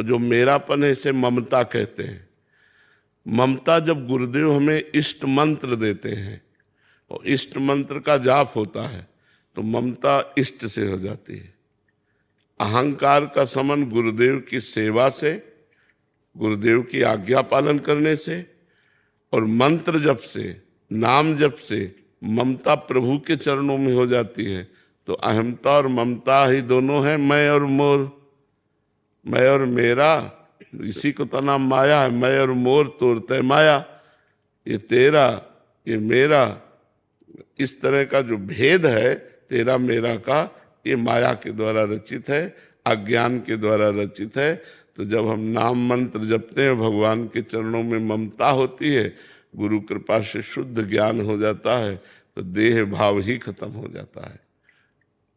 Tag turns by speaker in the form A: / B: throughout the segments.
A: और जो मेरापन है इसे ममता कहते हैं। ममता जब गुरुदेव हमें इष्ट मंत्र देते हैं और इष्ट मंत्र का जाप होता है तो ममता इष्ट से हो जाती है। अहंकार का समन गुरुदेव की सेवा से, गुरुदेव की आज्ञा पालन करने से और मंत्र जप से, नाम जप से ममता प्रभु के चरणों में हो जाती है। तो अहमता और ममता ही दोनों हैं, मैं और मोर, मैं और मेरा, इसी को तो नाम माया है। मैं और मोर तोड़ते माया, ये तेरा ये मेरा, इस तरह का जो भेद है तेरा मेरा का, ये माया के द्वारा रचित है, अज्ञान के द्वारा रचित है। तो जब हम नाम मंत्र जपते हैं, भगवान के चरणों में ममता होती है, गुरु कृपा से शुद्ध ज्ञान हो जाता है, तो देह भाव ही खत्म हो जाता है।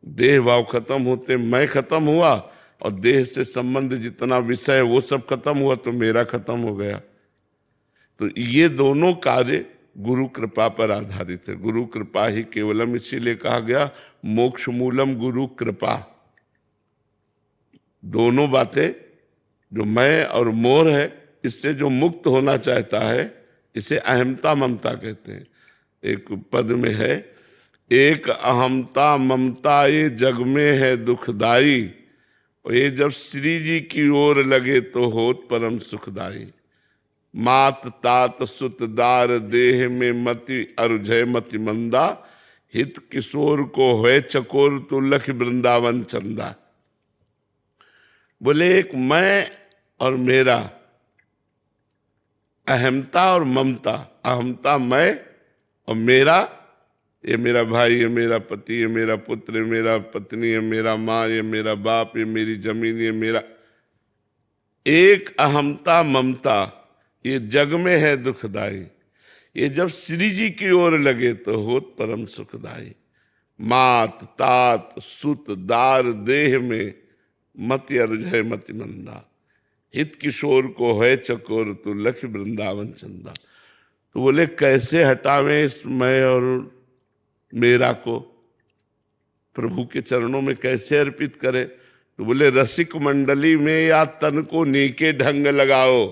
A: देह भाव खत्म होते मैं खत्म हुआ और देह से संबंध जितना विषय वो सब खत्म हुआ, तो मेरा खत्म हो गया। तो ये दोनों कार्य गुरु कृपा पर आधारित है। गुरु कृपा ही केवलम, इसीलिए कहा गया मोक्ष मूलम गुरु कृपा। दोनों बातें, जो मैं और मोर है, इससे जो मुक्त होना चाहता है, इसे अहमता ममता कहते हैं। एक पद में है, एक अहमता ममता ये जग में है दुखदाई, और ये जब श्री जी की ओर लगे तो होत परम सुखदाई। मात तात सुत दार देह में मति अरुझय मति मंदा, हित किशोर को है चकोर तू लख वृंदावन चंदा। बोले एक मैं और मेरा, अहमता और ममता। अहमता मैं और मेरा, ये मेरा भाई, ये मेरा पति, ये मेरा पुत्र, ये मेरा पत्नी, ये मेरा माँ, ये मेरा बाप, ये मेरी जमीन, ये मेरा। एक अहमता ममता ये जग में है दुखदाई, ये जब श्री जी की ओर लगे तो होत परम सुखदाई। मात तात सुत दार देह में मति अरुझय मति मंदा, हित किशोर को है चकोर तू लख वृंदावन चंदा। तो बोले कैसे हटावें इस मैं और मेरा को, प्रभु के चरणों में कैसे अर्पित करें? तो बोले रसिक मंडली में या तन को नीके ढंग लगाओ,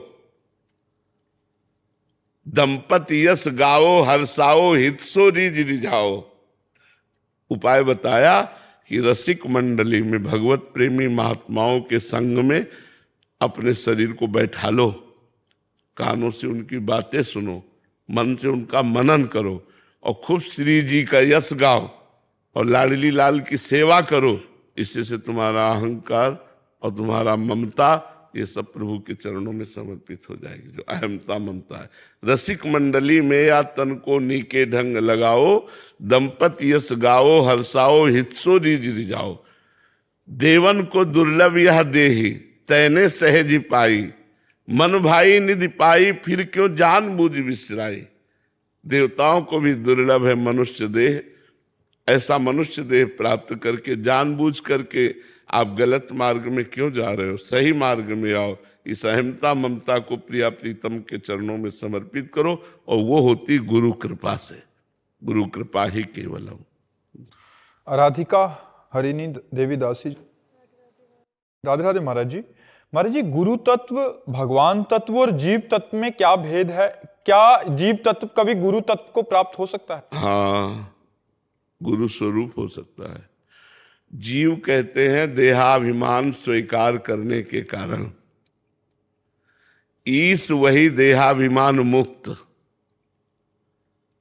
A: दंपति यश गाओ हर्षाओ हित सो रिझ रिझाओ। उपाय बताया कि रसिक मंडली में, भगवत प्रेमी महात्माओं के संग में अपने शरीर को बैठा लो, कानों से उनकी बातें सुनो, मन से उनका मनन करो और खूब श्री जी का यश गाओ और लाडली लाल की सेवा करो। इससे से तुम्हारा अहंकार और तुम्हारा ममता ये सब प्रभु के चरणों में समर्पित हो जाएगी, जो अहमता ममता है। रसिक मंडली में या तन को नीके ढंग लगाओ, दंपति यश गाओ हर्षाओ हितसो रिझ रिझाओ। देवन को दुर्लभ यह देही तैने सहज पाई, मन भाई निधि पाई फिर क्यों जान बूझ विसराई। देवताओं को भी दुर्लभ है मनुष्य देह, ऐसा मनुष्य देह प्राप्त करके जानबूझ करके आप गलत मार्ग में क्यों जा रहे हो? सही मार्ग में आओ। इस अहमता ममता को प्रिया प्रीतम के चरणों में समर्पित करो और वो होती गुरु कृपा से। गुरु कृपा ही केवलम।
B: राधिका हरिणी देवी दासी, राधे राधे महाराज जी। महाराज जी, गुरु तत्व, भगवान तत्व और जीव तत्व में क्या भेद है? क्या जीव तत्व कभी गुरु तत्व को प्राप्त हो सकता है?
A: हाँ, गुरु स्वरूप हो सकता है। जीव कहते हैं देहाभिमान स्वीकार करने के कारण, ईश वही देहाभिमान मुक्त।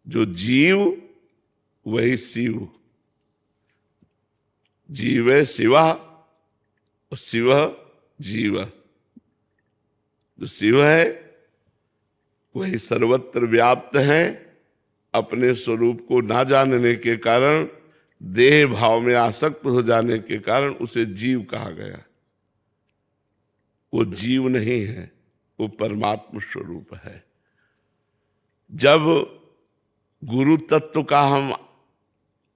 A: जो जीव वही शिव, जीव शिवा और शिव जीव। जो शिव है वही सर्वत्र व्याप्त है, अपने स्वरूप को ना जानने के कारण, देह भाव में आसक्त हो जाने के कारण उसे जीव कहा गया। वो जीव नहीं है, वो परमात्मा स्वरूप है। जब गुरु तत्व का हम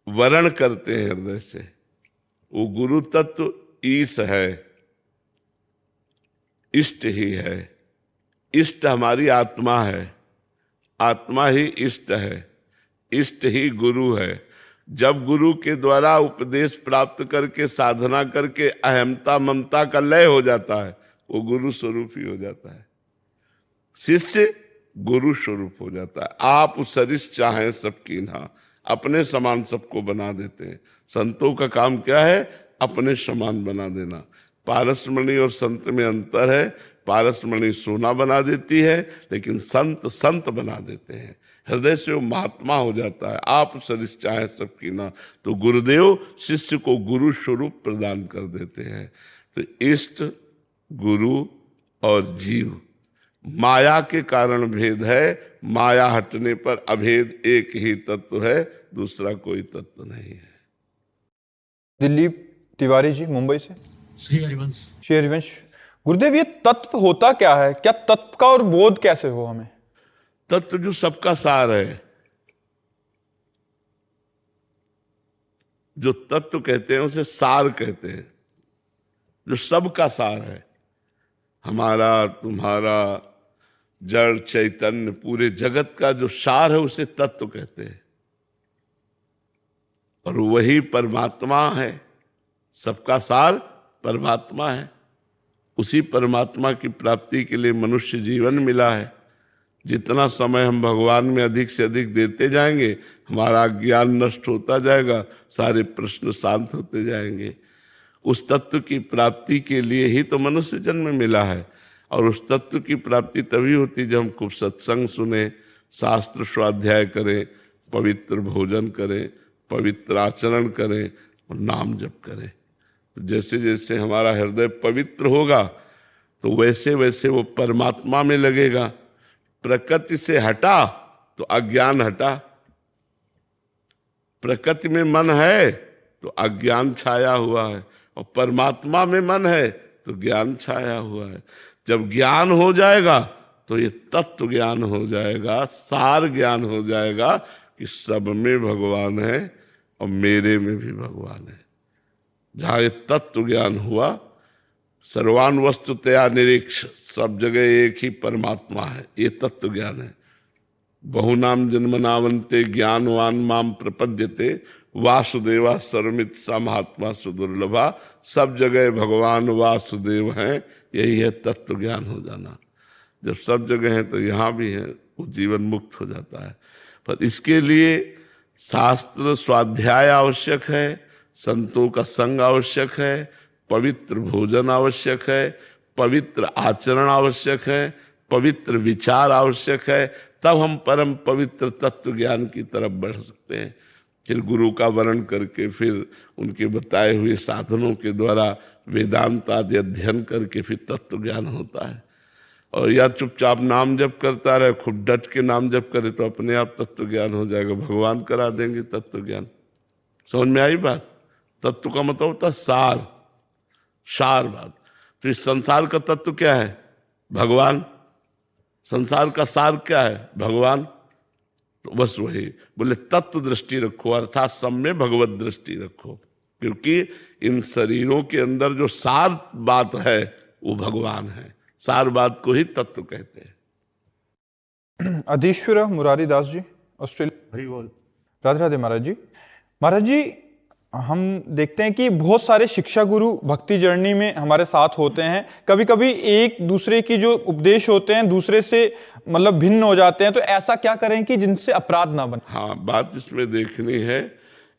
A: वर्ण करते हैं हृदय से, वो गुरु तत्व ईश है, इष्ट ही है। इष्ट हमारी आत्मा है, आत्मा ही इष्ट है, इष्ट ही गुरु है। जब गुरु के द्वारा उपदेश प्राप्त करके साधना करके अहमता ममता का लय हो जाता है वो गुरु स्वरूप ही हो जाता है। शिष्य गुरु स्वरूप हो जाता है। आप सरिस चाहें सबकी ना, अपने समान सबको बना देते हैं। संतों का काम क्या है? अपने समान बना देना। पारसमणि और संत में अंतर है। पारसमणि सोना बना देती है, लेकिन संत संत बना देते हैं। हृदय से वो महात्मा हो जाता है। आप सरिस चाहे सबकी ना, तो गुरुदेव शिष्य को गुरु स्वरूप प्रदान कर देते हैं। तो इष्ट, गुरु और जीव, माया के कारण भेद है। माया हटने पर अभेद एक ही तत्व है, दूसरा कोई तत्व नहीं है।
B: दिलीप तिवारी जी मुंबई से।
C: श्री हरिवंश।
B: श्री हरिवंश, गुरुदेव ये तत्व होता क्या है? क्या तत्व का और बोध कैसे हो हमें?
A: तत्व जो सबका सार है, जो तत्व कहते हैं उसे सार कहते हैं। जो सबका सार है, हमारा, तुम्हारा, जड़ चैतन्य, पूरे जगत का जो सार है उसे तत्व कहते हैं। और वही परमात्मा है। सबका सार परमात्मा है। उसी परमात्मा की प्राप्ति के लिए मनुष्य जीवन मिला है। जितना समय हम भगवान में अधिक से अधिक देते जाएंगे, हमारा ज्ञान नष्ट होता जाएगा, सारे प्रश्न शांत होते जाएंगे। उस तत्व की प्राप्ति के लिए ही तो मनुष्य जन्म मिला है। और उस तत्व की प्राप्ति तभी होती जब हम खूब सत्संग सुने, शास्त्र स्वाध्याय करें, पवित्र भोजन करें, पवित्र आचरण करें और नाम जप करें। तो जैसे जैसे हमारा हृदय पवित्र होगा, तो वैसे वैसे वो परमात्मा में लगेगा। प्रकृति से हटा तो अज्ञान हटा। प्रकृति में मन है तो अज्ञान छाया हुआ है, और परमात्मा में मन है तो ज्ञान छाया हुआ है। जब ज्ञान हो जाएगा तो ये तत्व ज्ञान हो जाएगा, सार ज्ञान हो जाएगा कि सब में भगवान है और मेरे में भी भगवान है। जहाँ ये तत्व ज्ञान हुआ, सर्वान वस्तुतया निरीक्ष, सब जगह एक ही परमात्मा है, ये तत्व ज्ञान है। बहुनाम जन्मनावंते ज्ञानवान माम प्रपद्यते, वासुदेवा सर्वमित सा महात्मा सुदुर्लभा। सब जगह भगवान वासुदेव हैं, यही है तत्व ज्ञान हो जाना। जब सब जगह है तो यहाँ भी है, वो जीवन मुक्त हो जाता है। पर इसके लिए शास्त्र स्वाध्याय आवश्यक है, संतों का संग आवश्यक है, पवित्र भोजन आवश्यक है, पवित्र आचरण आवश्यक है, पवित्र विचार आवश्यक है। तब हम परम पवित्र तत्व ज्ञान की तरफ बढ़ सकते हैं। फिर गुरु का वर्ण करके, फिर उनके बताए हुए साधनों के द्वारा वेदांत आदि अध्ययन करके फिर तत्व ज्ञान होता है। और या चुपचाप नाम जप करता रहे, खूब डट के नाम जप करे तो अपने आप तत्व ज्ञान हो जाएगा। भगवान करा देंगे तत्व ज्ञान। समझ में आई बात? तत्व का मतलब होता है सार, सार बात। तो इस संसार का तत्व क्या है? भगवान। संसार का सार क्या है? भगवान। तो बस वही बोले, तत्व दृष्टि रखो, अर्थात सब में भगवत दृष्टि रखो। क्योंकि इन शरीरों के अंदर जो सार बात है वो भगवान है। सार बात को ही तत्व कहते हैं।
B: अधीश्वर मुरारी दास जी, ऑस्ट्रेलिया।
C: हरि बोल।
B: राधे राधे महाराज जी। महाराज जी, हम देखते हैं कि बहुत सारे शिक्षा गुरु भक्ति जर्नी में हमारे साथ होते हैं। कभी कभी एक दूसरे की जो उपदेश होते हैं दूसरे से मतलब भिन्न हो जाते हैं, तो ऐसा क्या करें कि जिनसे अपराध ना बने?
A: हाँ, बात इसमें देखनी है।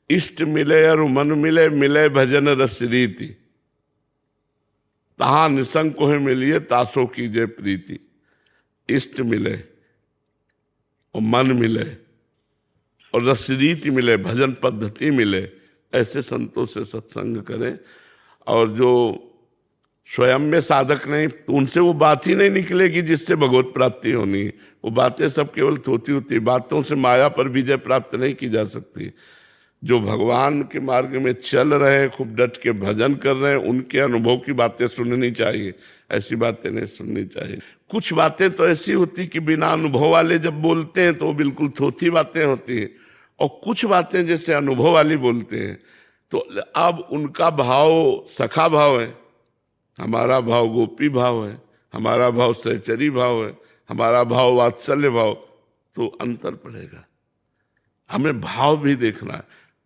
A: इष्ट मिले और मन मिले, मिले भजन रस रीति, तहा निसंग को है मिलिए, तासो कीजिए प्रीति। इष्ट मिले और मन मिले और रस रीति मिले, भजन पद्धति मिले, ऐसे संतों से सत्संग करें। और जो स्वयं में साधक नहीं, तो उनसे वो बात ही नहीं निकलेगी जिससे भगवत प्राप्ति होनी। वो बातें सब केवल थोती होती। बातों से माया पर विजय प्राप्त नहीं की जा सकती। जो भगवान के मार्ग में चल रहे हैं, खूब डट के भजन कर रहे हैं, उनके अनुभव की बातें सुननी चाहिए। ऐसी बातें नहीं सुननी चाहिए। कुछ बातें तो ऐसी होती कि बिना अनुभव वाले जब बोलते हैं तो बिल्कुल थोथी बातें होती हैं, और कुछ बातें जैसे अनुभव वाली बोलते हैं तो अब उनका भाव सखा भाव है, हमारा भाव गोपी भाव है, हमारा भाव सहचरी भाव है, हमारा भाव वात्सल्य भाव, तो अंतर पड़ेगा। हमें भाव भी देखना है।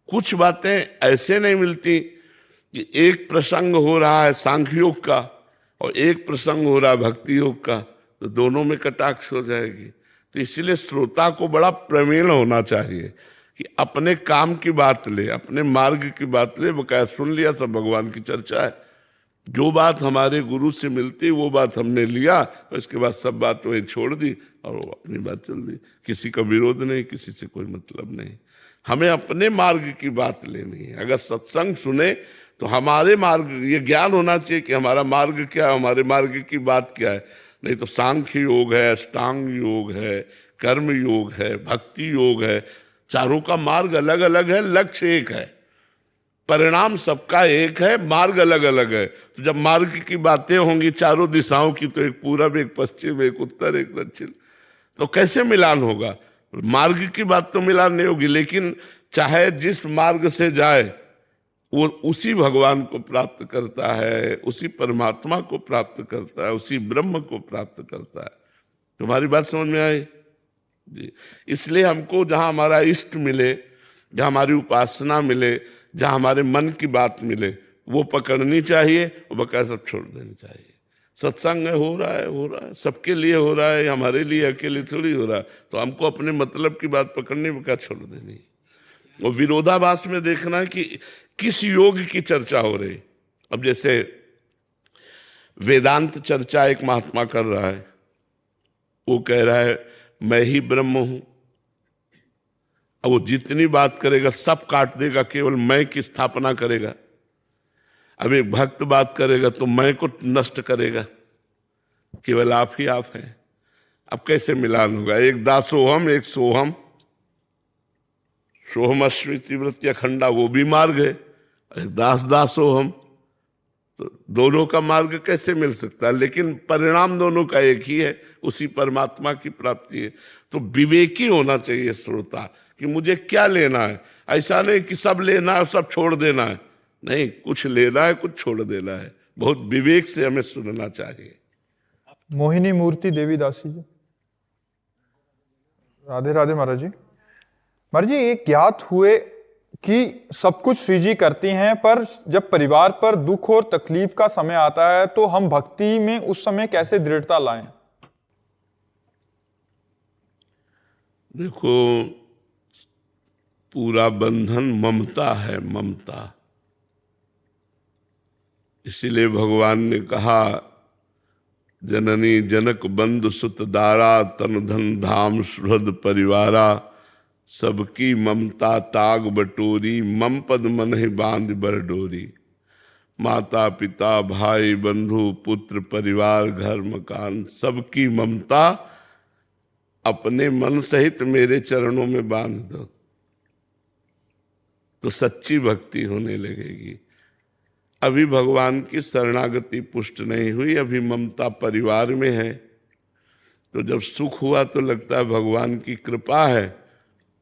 A: कुछ बातें ऐसे नहीं मिलती कि एक प्रसंग हो रहा है सांख्य योग का, और एक प्रसंग हो रहा है भक्ति योग का, तो दोनों में कटाक्ष हो जाएगी। तो इसीलिए श्रोता को बड़ा प्रवीण होना चाहिए कि अपने काम की बात ले, अपने मार्ग की बात ले। बकाया सुन लिया सब भगवान की चर्चा है, जो बात हमारे गुरु से मिलती वो बात हमने लिया, और इसके बाद सब बात वही छोड़ दी और वो अपनी बात चल दी। किसी का विरोध नहीं, किसी से कोई मतलब नहीं। हमें अपने मार्ग की बात लेनी है। अगर सत्संग सुने तो हमारे मार्ग, ये ज्ञान होना चाहिए कि हमारा मार्ग क्या है, हमारे मार्ग की बात क्या है। नहीं तो सांख्य योग है, अष्टांग योग है, कर्म योग है, भक्ति योग है, चारों का मार्ग अलग अलग है, लक्ष्य एक है, परिणाम सबका एक है, मार्ग अलग अलग है। तो जब मार्ग की बातें होंगी चारों दिशाओं की, तो एक पूरब, एक पश्चिम, एक उत्तर, एक दक्षिण, तो कैसे मिलान होगा? मार्ग की बात तो मिलान नहीं होगी, लेकिन चाहे जिस मार्ग से जाए वो उसी भगवान को प्राप्त करता है, उसी परमात्मा को प्राप्त करता है, उसी ब्रह्म को प्राप्त करता है। तुम्हारी बात समझ में आई जी? इसलिए हमको जहां हमारा इष्ट मिले, जहां हमारी उपासना मिले, जहां हमारे मन की बात मिले, वो पकड़नी चाहिए और बकाया सब छोड़ देनी चाहिए। सत्संग हो रहा है, सबके लिए हो रहा है, हमारे लिए अकेले थोड़ी हो रहा है। तो हमको अपने मतलब की बात पकड़नी, बकाया छोड़ देनी। और विरोधाभास में देखना कि किस योग की चर्चा हो रही। अब जैसे वेदांत चर्चा एक महात्मा कर रहा है, वो कह रहा है मैं ही ब्रह्म हूं। अब वो जितनी बात करेगा सब काट देगा, केवल मैं की स्थापना करेगा। अब एक भक्त बात करेगा तो मैं को नष्ट करेगा, केवल आप ही आप हैं। अब कैसे मिलान होगा? एक दासोहम, एक सोहम, सोहमश्मी तीव्रत्य खंडा, वो भी मार्ग है। दास दासोहम, तो दोनों का मार्ग कैसे मिल सकता है? लेकिन परिणाम दोनों का एक ही है, उसी परमात्मा की प्राप्ति है। तो विवेकी होना चाहिए श्रोता कि मुझे क्या लेना है। ऐसा नहीं कि सब लेना है सब छोड़ देना है, नहीं, कुछ लेना है कुछ छोड़ देना है। बहुत विवेक से हमें सुनना चाहिए।
B: मोहिनी मूर्ति देवी दासी जी, राधे राधे महाराज जी। महाराज जी, ये ज्ञात हुए कि सब कुछ श्री जी करती हैं, पर जब परिवार पर दुख और तकलीफ का समय आता है तो हम भक्ति में उस समय कैसे दृढ़ता लाएं?
A: देखो, पूरा बंधन ममता है, ममता। इसीलिए भगवान ने कहा जननी जनक बंधु सुत दारा, तन धन धाम सुहृद परिवारा, सबकी ममता ताग बटोरी, मम पद मन ही बांध बर डोरी। माता पिता भाई बंधु पुत्र परिवार घर मकान, सबकी ममता अपने मन सहित मेरे चरणों में बांध दो, तो सच्ची भक्ति होने लगेगी। अभी भगवान की शरणागति पुष्ट नहीं हुई, अभी ममता परिवार में है। तो जब सुख हुआ तो लगता है भगवान की कृपा है,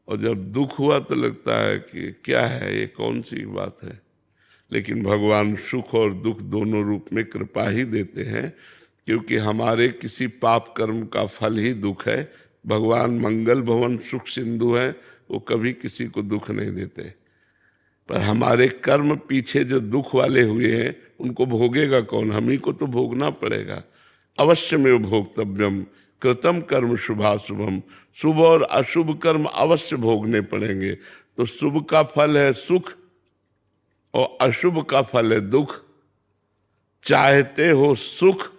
A: और जब दुख हुआ तो लगता है कि क्या है ये, कौन सी बात है। लेकिन भगवान सुख और दुख दोनों रूप में कृपा ही देते हैं, क्योंकि हमारे किसी पाप कर्म का फल ही दुख है। भगवान मंगल भवन सुख सिंधु हैं, वो कभी किसी को दुख नहीं देते। पर हमारे कर्म पीछे जो दुख वाले हुए हैं उनको भोगेगा कौन? हम ही को तो भोगना पड़ेगा। अवश्य में भोक्तव्यम कृतम कर्म शुभाशुभम, शुभ और अशुभ कर्म अवश्य भोगने पड़ेंगे। तो शुभ का फल है सुख और अशुभ का फल है दुख। चाहते हो सुख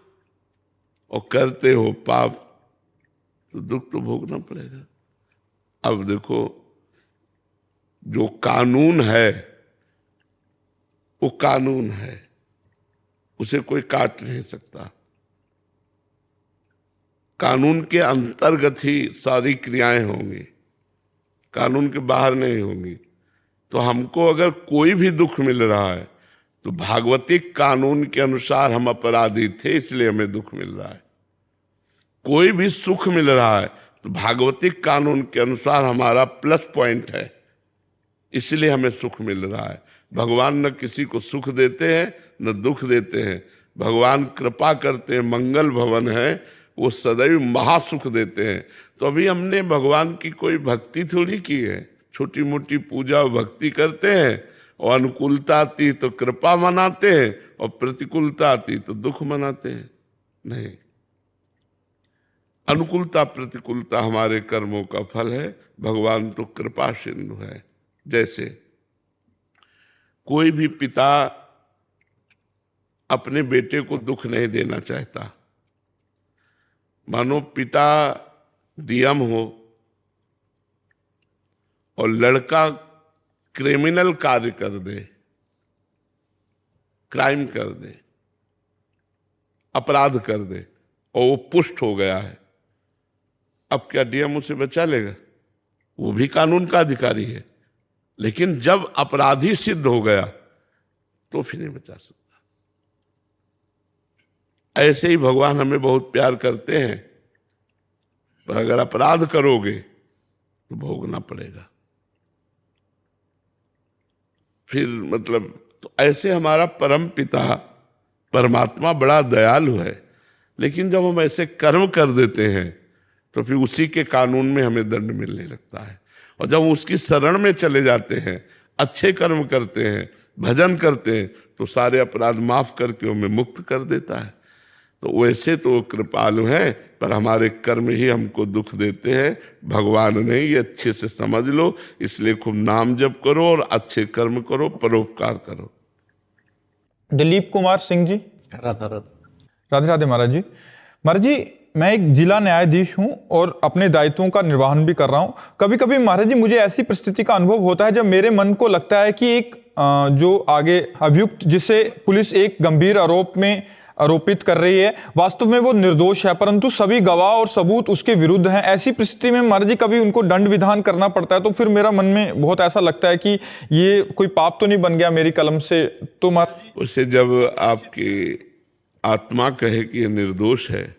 A: और करते हो पाप, तो दुख तो भोगना पड़ेगा। अब देखो, जो कानून है वो कानून है, उसे कोई काट नहीं सकता। कानून के अंतर्गत ही सारी क्रियाएं होंगी, कानून के बाहर नहीं होंगी। तो हमको अगर कोई भी दुख मिल रहा है तो भागवतिक कानून के अनुसार हम अपराधी थे, इसलिए हमें दुख मिल रहा है। कोई भी सुख मिल रहा है तो भागवतिक कानून के अनुसार हमारा प्लस पॉइंट है, इसलिए हमें सुख मिल रहा है। भगवान न किसी को सुख देते हैं न दुख देते हैं। भगवान कृपा करते हैं, मंगल भवन है, वो सदैव महासुख देते हैं। तो अभी हमने भगवान की कोई भक्ति थोड़ी की है, छोटी मोटी पूजा और भक्ति करते हैं, और अनुकूलता आती तो कृपा मनाते हैं, और प्रतिकूलता आती तो दुख मनाते हैं। नहीं, अनुकूलता प्रतिकूलता हमारे कर्मों का फल है। भगवान तो कृपा सिंधु है। जैसे कोई भी पिता अपने बेटे को दुख नहीं देना चाहता। मानो पिता डीएम हो और लड़का क्रिमिनल कार्य कर दे, क्राइम कर दे, अपराध कर दे और वो पुष्ट हो गया है, अब क्या डीएम उसे बचा लेगा? वो भी कानून का अधिकारी है, लेकिन जब अपराधी सिद्ध हो गया तो फिर नहीं बचा सकता। ऐसे ही भगवान हमें बहुत प्यार करते हैं, पर अगर अपराध करोगे तो भोगना पड़ेगा। फिर मतलब तो ऐसे हमारा परम पिता परमात्मा बड़ा दयालु है, लेकिन जब हम ऐसे कर्म कर देते हैं तो फिर उसी के कानून में हमें दंड मिलने लगता है। और जब हम उसकी शरण में चले जाते हैं, अच्छे कर्म करते हैं, भजन करते हैं, तो सारे अपराध माफ करके हमें मुक्त कर देता है। तो वैसे तो वो कृपालु हैं, पर हमारे कर्म ही हमको दुख देते हैं, भगवान नहीं। ये अच्छे से समझ लो। इसलिए खूब नाम जप करो और अच्छे कर्म करो, परोपकार करो।
B: दिलीप कुमार सिंह जी, राधे राधे महाराज जी। महाराज जी, मैं एक जिला न्यायाधीश हूं और अपने दायित्वों का निर्वहन भी कर रहा हूं। कभी कभी महाराज जी मुझे ऐसी परिस्थिति का अनुभव होता है जब मेरे मन को लगता है कि एक जो आगे अभियुक्त जिसे पुलिस एक गंभीर आरोप में आरोपित कर रही है, वास्तव में वो निर्दोष है, परंतु सभी गवाह और सबूत उसके विरुद्ध हैं। ऐसी परिस्थिति में महाराज जी कभी उनको दंड विधान करना पड़ता है, तो फिर मेरा मन में बहुत ऐसा लगता है कि ये कोई पाप तो नहीं बन गया मेरी कलम से। तो
A: उसे जब आपकी आत्मा कहे कि ये निर्दोष है,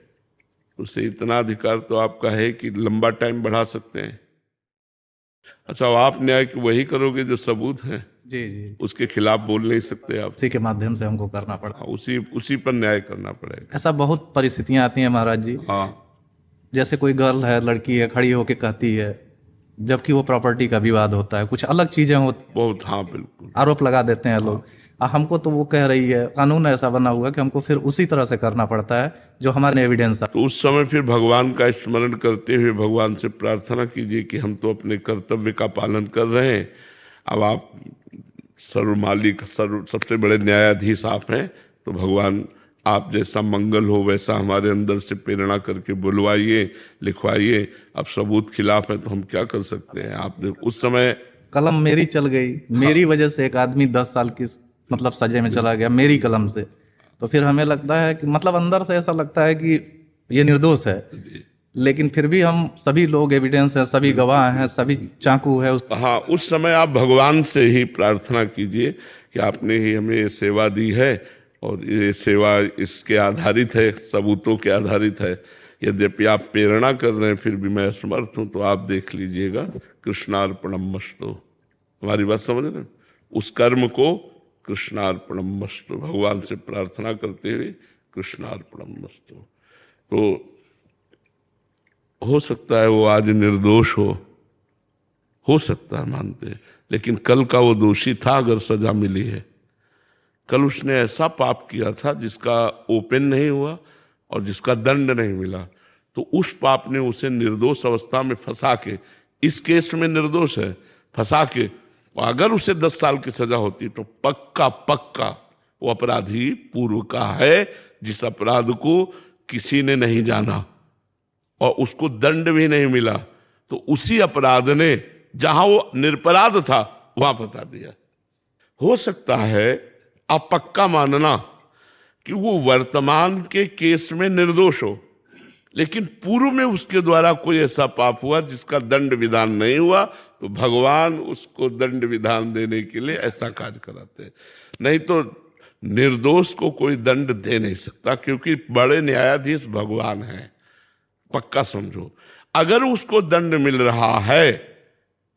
A: उसे इतना अधिकार तो आपका है कि लंबा टाइम बढ़ा सकते हैं। अच्छा, आप न्याय की वही करोगे जो सबूत है।
C: जी जी,
A: उसके खिलाफ बोल नहीं सकते आप।
C: उसी के माध्यम से हमको करना पड़ा।
A: उसी पर न्याय करना पड़ेगा।
C: ऐसा बहुत परिस्थितियां आती हैं महाराज जी।
A: हाँ,
C: जैसे कोई गर्ल है, लड़की है, खड़ी होके कहती है, जबकि वो प्रॉपर्टी का विवाद होता है, कुछ अलग चीजें होती,
A: बहुत, हाँ बिल्कुल,
C: आरोप लगा देते हैं लोग। हमको तो वो कह रही है, कानून ऐसा बना हुआ कि हमको फिर उसी तरह से करना पड़ता है जो हमारे एविडेंस।
A: तो उस समय फिर भगवान का स्मरण करते हुए भगवान से प्रार्थना कीजिए कि हम तो अपने कर्तव्य का पालन कर रहे हैं। अब आप सर्वमालिक सबसे बड़े न्यायाधीश आप हैं, तो भगवान आप जैसा मंगल हो वैसा हमारे अंदर से प्रेरणा करके बुलवाइए, लिखवाइए। अब सबूत खिलाफ है तो हम क्या कर सकते हैं? आप उस समय
C: कलम मेरी चल गई, मेरी वजह से एक आदमी 10 साल की मतलब सजे में चला गया मेरी कलम से। तो फिर हमें लगता है कि मतलब अंदर से ऐसा लगता है कि ये निर्दोष है, लेकिन फिर भी हम सभी लोग एविडेंस हैं, सभी गवाह हैं, सभी चाकू है।
A: हाँ, उस समय आप भगवान से ही प्रार्थना कीजिए कि आपने ही हमें ये सेवा दी है और ये सेवा इसके आधारित है, सबूतों के आधारित है। यद्यपि आप प्रेरणा कर रहे हैं, फिर भी मैं असमर्थ हूँ, तो आप देख लीजिएगा। कृष्णार्पणमस्तु। हमारी बात समझ रहे हैं? उस कर्म को कृष्णार्पणमस्तु, भगवान से प्रार्थना करते हुए कृष्णार्पणमस्तु। तो हो सकता है वो आज निर्दोष हो सकता है, मानते हैं, लेकिन कल का वो दोषी था अगर सजा मिली है। कल उसने ऐसा पाप किया था जिसका ओपन नहीं हुआ और जिसका दंड नहीं मिला, तो उस पाप ने उसे निर्दोष अवस्था में फंसा के, इस केस में निर्दोष है, फंसा के, अगर उसे 10 साल की सजा होती तो पक्का वो अपराधी पूर्व का है, जिस अपराध को किसी ने नहीं जाना और उसको दंड भी नहीं मिला, तो उसी अपराध ने जहां वो निरपराध था वहां फंसा दिया। हो सकता है आप पक्का मानना कि वो वर्तमान के केस में निर्दोष हो, लेकिन पूर्व में उसके द्वारा कोई ऐसा पाप हुआ जिसका दंड विधान नहीं हुआ, तो भगवान उसको दंड विधान देने के लिए ऐसा कार्य कराते हैं। नहीं तो निर्दोष को कोई दंड दे नहीं सकता, क्योंकि बड़े न्यायाधीश भगवान हैं। पक्का समझो, अगर उसको दंड मिल रहा है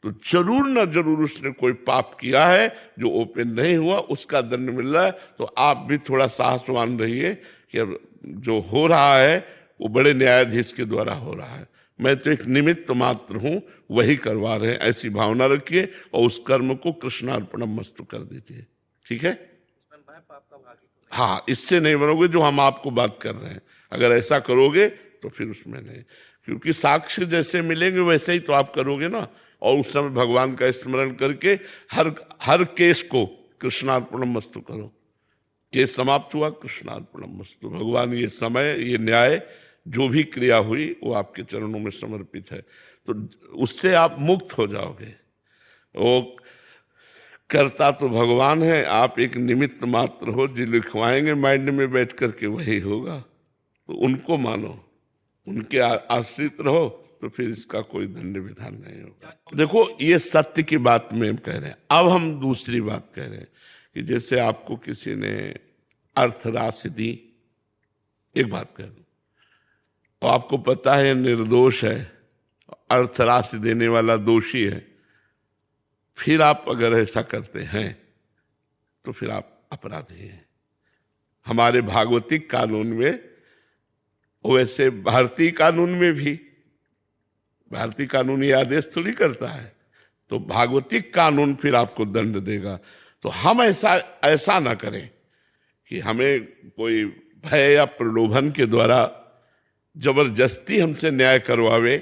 A: तो जरूर ना जरूर उसने कोई पाप किया है जो ओपन नहीं हुआ, उसका दंड मिल रहा है। तो आप भी थोड़ा साहसवान रहिए कि अब जो हो रहा है वो बड़े न्यायाधीश के द्वारा हो रहा है, मैं तो एक निमित्त मात्र हूं, वही करवा रहे हैं, ऐसी भावना रखिए और उस कर्म को कृष्णार्पणमस्तु कर दीजिए। ठीक है? हाँ, इससे नहीं बनोगे जो हम आपको बात कर रहे हैं। अगर ऐसा करोगे तो फिर उसमें नहीं, क्योंकि साक्ष्य जैसे मिलेंगे वैसे ही तो आप करोगे ना। और उस समय भगवान का स्मरण करके हर केस को कृष्णार्पणमस्तु करो। केस समाप्त हुआ, कृष्णार्पणमस्तु। भगवान ये समय, ये न्याय, जो भी क्रिया हुई वो आपके चरणों में समर्पित है, तो उससे आप मुक्त हो जाओगे। वो करता तो भगवान है, आप एक निमित्त मात्र हो, जो लिखवाएंगे माइंड में बैठ करके वही होगा। तो उनको मानो, उनके आश्रित रहो, तो फिर इसका कोई दंड विधान नहीं होगा। देखो, ये सत्य की बात में हम कह रहे हैं। अब हम दूसरी बात कह रहे हैं कि जैसे आपको किसी ने अर्थ राशि दी, एक बात कह दूं, और आपको पता है निर्दोष है, अर्थ राशि देने वाला दोषी है, फिर आप अगर ऐसा करते हैं तो फिर आप अपराधी हैं। हमारे भागवतिक कानून में, वैसे भारतीय कानून में भी, भारतीय कानून ये आदेश थोड़ी करता है, तो भागवतिक कानून फिर आपको दंड देगा। तो हम ऐसा ना करें कि हमें कोई भय या प्रलोभन के द्वारा जबरदस्ती हमसे न्याय करवावे,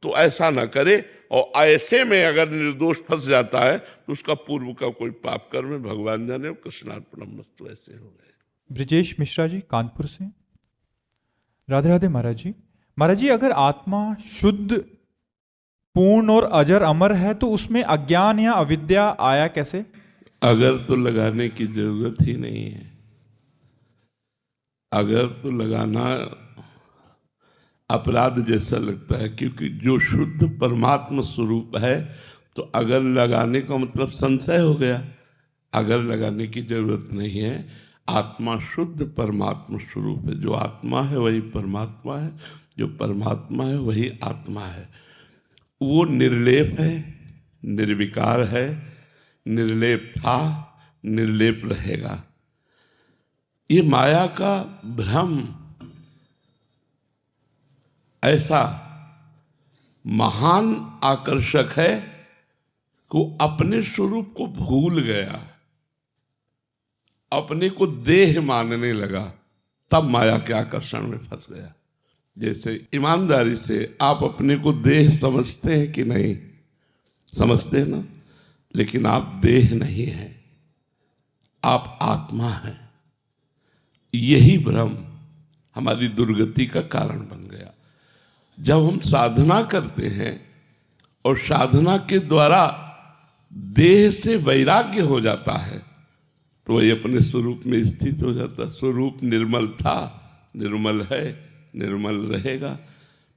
A: तो ऐसा ना करे। और ऐसे में अगर निर्दोष फंस जाता है तो उसका पूर्व का कोई पाप कर्म है, भगवान जाने। कृष्णार्पणमस्तु। ऐसे हो गए।
D: ब्रिजेश मिश्रा जी कानपुर से। राधे राधे महाराज जी। महाराज जी, अगर आत्मा शुद्ध, पूर्ण और अजर अमर है तो उसमें अज्ञान या अविद्या आया कैसे?
A: अगर तो लगाने की जरूरत ही नहीं है। अगर तो लगाना अपराध जैसा लगता है, क्योंकि जो शुद्ध परमात्मा स्वरूप है, तो अगर लगाने का मतलब संशय हो गया। अगर लगाने की जरूरत नहीं है। आत्मा शुद्ध परमात्मा स्वरूप है। जो आत्मा है वही परमात्मा है, जो परमात्मा है वही आत्मा है। वो निर्लेप है, निर्विकार है, निर्लेप था, निर्लेप रहेगा। ये माया का भ्रम ऐसा महान आकर्षक है कि अपने स्वरूप को भूल गया, अपने को देह मानने लगा, तब माया के आकर्षण में फंस गया। जैसे ईमानदारी से आप अपने को देह समझते हैं कि नहीं? समझते हैं ना? लेकिन आप देह नहीं हैं, आप आत्मा हैं। यही भ्रम हमारी दुर्गति का कारण बन गया। जब हम साधना करते हैं और साधना के द्वारा देह से वैराग्य हो जाता है, तो वही अपने स्वरूप में स्थित हो जाता है। स्वरूप निर्मल था, निर्मल है, निर्मल रहेगा।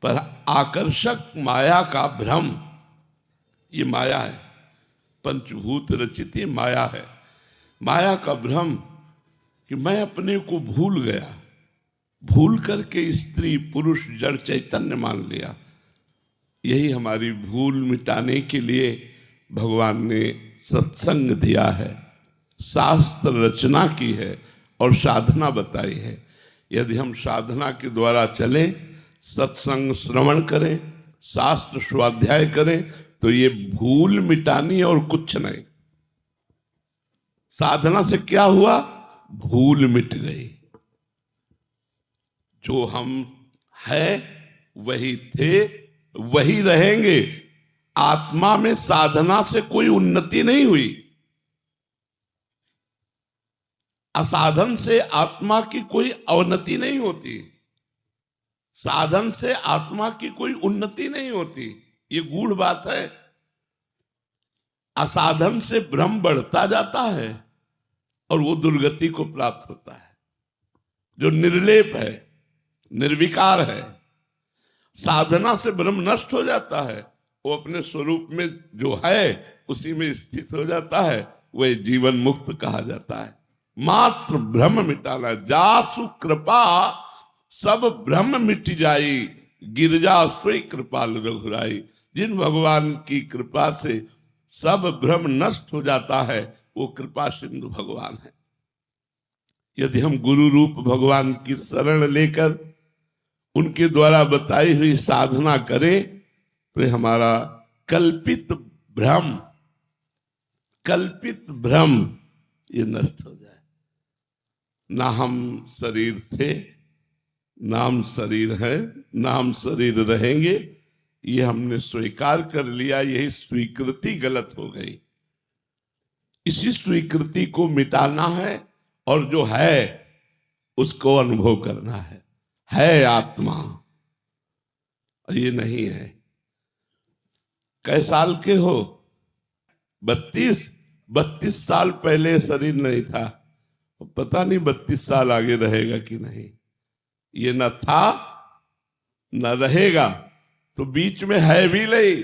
A: पर आकर्षक माया का भ्रम, ये माया है, पंचभूत रचित ये माया है। माया का भ्रम कि मैं अपने को भूल गया, भूल करके स्त्री पुरुष जड़ चैतन्य मान लिया। यही हमारी भूल मिटाने के लिए भगवान ने सत्संग दिया है, शास्त्र रचना की है और साधना बताई है। यदि हम साधना के द्वारा चलें, सत्संग श्रवण करें, शास्त्र स्वाध्याय करें, तो ये भूल मिटानी और कुछ नहीं। साधना से क्या हुआ? भूल मिट गई। जो हम हैं वही थे, वही रहेंगे। आत्मा में साधना से कोई उन्नति नहीं हुई। असाधन से आत्मा की कोई अवनति नहीं होती, साधन से आत्मा की कोई उन्नति नहीं होती। ये गूढ़ बात है। असाधन से भ्रम बढ़ता जाता है और वो दुर्गति को प्राप्त होता है। जो निर्लेप है, निर्विकार है, साधना से भ्रम नष्ट हो जाता है, वो अपने स्वरूप में जो है उसी में स्थित हो जाता है, वह जीवन मुक्त कहा जाता है। मात्र भ्रम मिटाना, जासु कृपा सब भ्रम मिट जाई, गिरजा सोई कृपाल रघुराई। जिन भगवान की कृपा से सब भ्रम नष्ट हो जाता है, वो कृपा सिंधु भगवान है। यदि हम गुरु रूप भगवान की शरण लेकर उनके द्वारा बताई हुई साधना करें, तो हमारा कल्पित भ्रम ये नष्ट हो जाए। ना हम शरीर थे, ना हम शरीर है, ना हम शरीर रहेंगे, ये हमने स्वीकार कर लिया। यही स्वीकृति गलत हो गई। इसी स्वीकृति को मिटाना है और जो है उसको अनुभव करना है आत्मा, ये नहीं है। कै साल के हो? 32 साल पहले शरीर नहीं था, पता नहीं 32 साल आगे रहेगा कि नहीं। ये न था न रहेगा, तो बीच में है भी नहीं।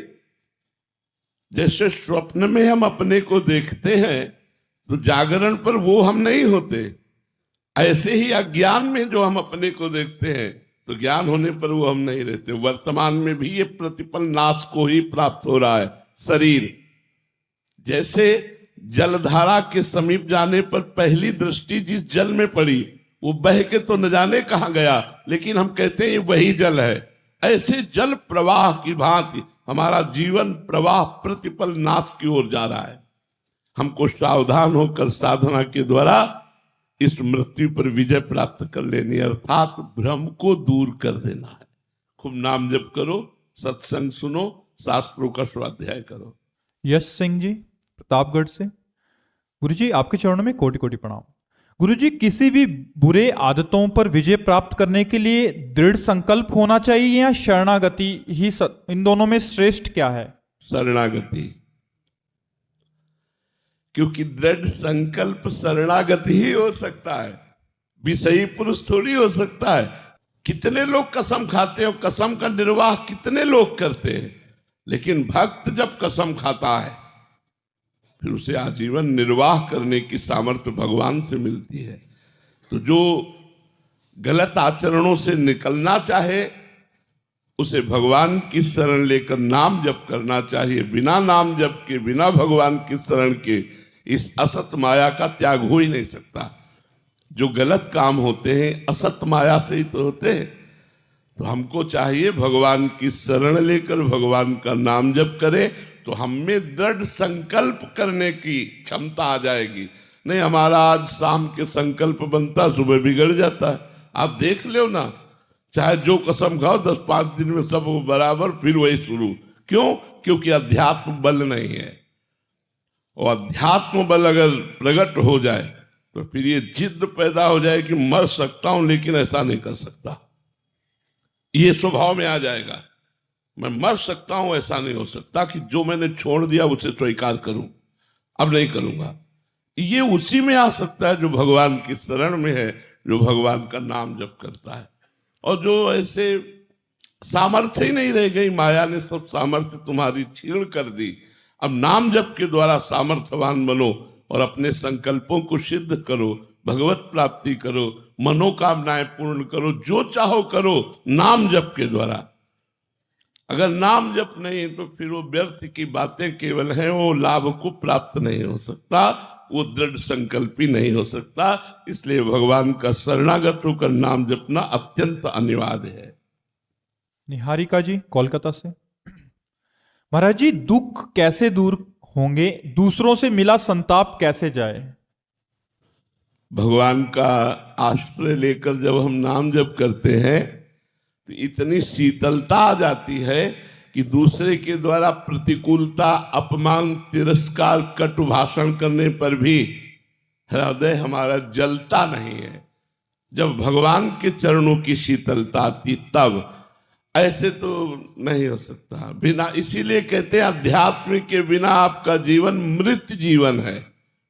A: जैसे स्वप्न में हम अपने को देखते हैं तो जागरण पर वो हम नहीं होते, ऐसे ही अज्ञान में जो हम अपने को देखते हैं तो ज्ञान होने पर वो हम नहीं रहते। वर्तमान में भी ये प्रतिपल नाश को ही प्राप्त हो रहा है शरीर। जैसे जलधारा के समीप जाने पर पहली दृष्टि जिस जल में पड़ी वो बह के तो न जाने कहां गया, लेकिन हम कहते हैं ये वही जल है। ऐसे जल प्रवाह की भांति हमारा जीवन प्रवाह प्रतिपल नाश की ओर जा रहा है। हमको सावधान होकर साधना के द्वारा इस मृत्यु पर विजय प्राप्त कर लेनी, अर्थात भ्रम को दूर कर देना है। खूब नाम जप करो, सत्संग सुनो, शास्त्रों का स्वाध्याय करो।
D: यश सिंह जी प्रतापगढ़ से, गुरुजी आपके चरणों में कोटि कोटि प्रणाम। गुरुजी, किसी भी बुरे आदतों पर विजय प्राप्त करने के लिए दृढ़ संकल्प होना चाहिए या शरणागति ही इन दोनों में श्रेष्ठ क्या है?
A: शरणागति, क्योंकि दृढ़ संकल्प शरणागति ही हो सकता है, विषयी पुरुष थोड़ी हो सकता है। कितने लोग कसम खाते हैं, कसम का निर्वाह कितने लोग करते हैं, लेकिन भक्त जब कसम खाता है फिर उसे आजीवन निर्वाह करने की सामर्थ्य भगवान से मिलती है। तो जो गलत आचरणों से निकलना चाहे उसे भगवान की शरण लेकर नाम जप करना चाहिए। बिना नाम जप के, बिना भगवान की शरण के इस असत माया का त्याग हो ही नहीं सकता। जो गलत काम होते हैं असत माया से ही तो होते हैं। तो हमको चाहिए भगवान की शरण लेकर भगवान का नाम जप करें तो हमें दृढ़ संकल्प करने की क्षमता आ जाएगी। नहीं, हमारा आज शाम के संकल्प बनता, सुबह बिगड़ जाता है। आप देख लो ना, चाहे जो कसम खाओ 10-5 दिन में सब बराबर, फिर वही शुरू। क्यों? क्योंकि अध्यात्म बल नहीं है। और अध्यात्म बल अगर प्रकट हो जाए तो फिर ये जिद पैदा हो जाए कि मर सकता हूं लेकिन ऐसा नहीं कर सकता। ये स्वभाव में आ जाएगा, मैं मर सकता हूं ऐसा नहीं हो सकता कि जो मैंने छोड़ दिया उसे स्वीकार करूं, अब नहीं करूंगा। ये उसी में आ सकता है जो भगवान की शरण में है, जो भगवान का नाम जप करता है। और जो ऐसे सामर्थ्य ही नहीं रह गई, माया ने सब सामर्थ्य तुम्हारी छीन कर दी। अब नाम जप के द्वारा सामर्थ्यवान बनो और अपने संकल्पों को सिद्ध करो, भगवत प्राप्ति करो, मनोकामनाएं पूर्ण करो, जो चाहो करो नाम जप के द्वारा। अगर नाम जप नहीं तो फिर वो व्यर्थ की बातें केवल हैं, वो लाभ को प्राप्त नहीं हो सकता, वो दृढ़ संकल्पी नहीं हो सकता। इसलिए भगवान का शरणागत होकर नाम जपना अत्यंत अनिवार्य है।
D: निहारिका जी कोलकाता से, महाराज जी दुख कैसे दूर होंगे, दूसरों से मिला संताप कैसे जाए?
A: भगवान का आश्रय लेकर जब हम नाम जप करते हैं तो इतनी शीतलता आ जाती है कि दूसरे के द्वारा प्रतिकूलता, अपमान, तिरस्कार, कटु भाषण करने पर भी हृदय हमारा जलता नहीं है। जब भगवान के चरणों की शीतलता आती तब, ऐसे तो नहीं हो सकता। बिना, इसीलिए कहते हैं अध्यात्म के बिना आपका जीवन मृत जीवन है,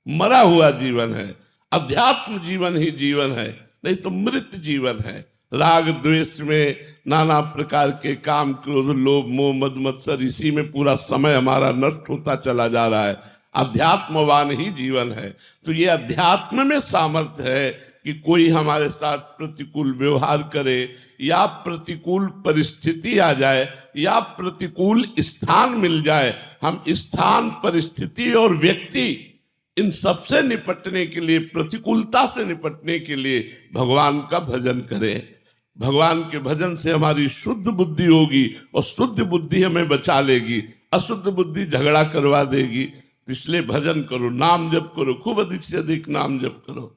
A: मरा हुआ जीवन है। अध्यात्म जीवन ही जीवन है, नहीं तो मृत जीवन है। राग द्वेष में नाना प्रकार के काम, क्रोध, लोभ, मोह, मद, मत्सर, इसी में पूरा समय हमारा नष्ट होता चला जा रहा है। अध्यात्मवान ही जीवन है। तो ये अध्यात्म में सामर्थ्य है कि कोई हमारे साथ प्रतिकूल व्यवहार करे या प्रतिकूल परिस्थिति आ जाए या प्रतिकूल स्थान मिल जाए, हम स्थान, परिस्थिति और व्यक्ति इन सबसे निपटने के लिए, प्रतिकूलता से निपटने के लिए भगवान का भजन करें। भगवान के भजन से हमारी शुद्ध बुद्धि होगी और शुद्ध बुद्धि हमें बचा लेगी, अशुद्ध बुद्धि झगड़ा करवा देगी। इसलिए भजन करो, नाम जप करो, खूब अधिक से अधिक नाम जप करो।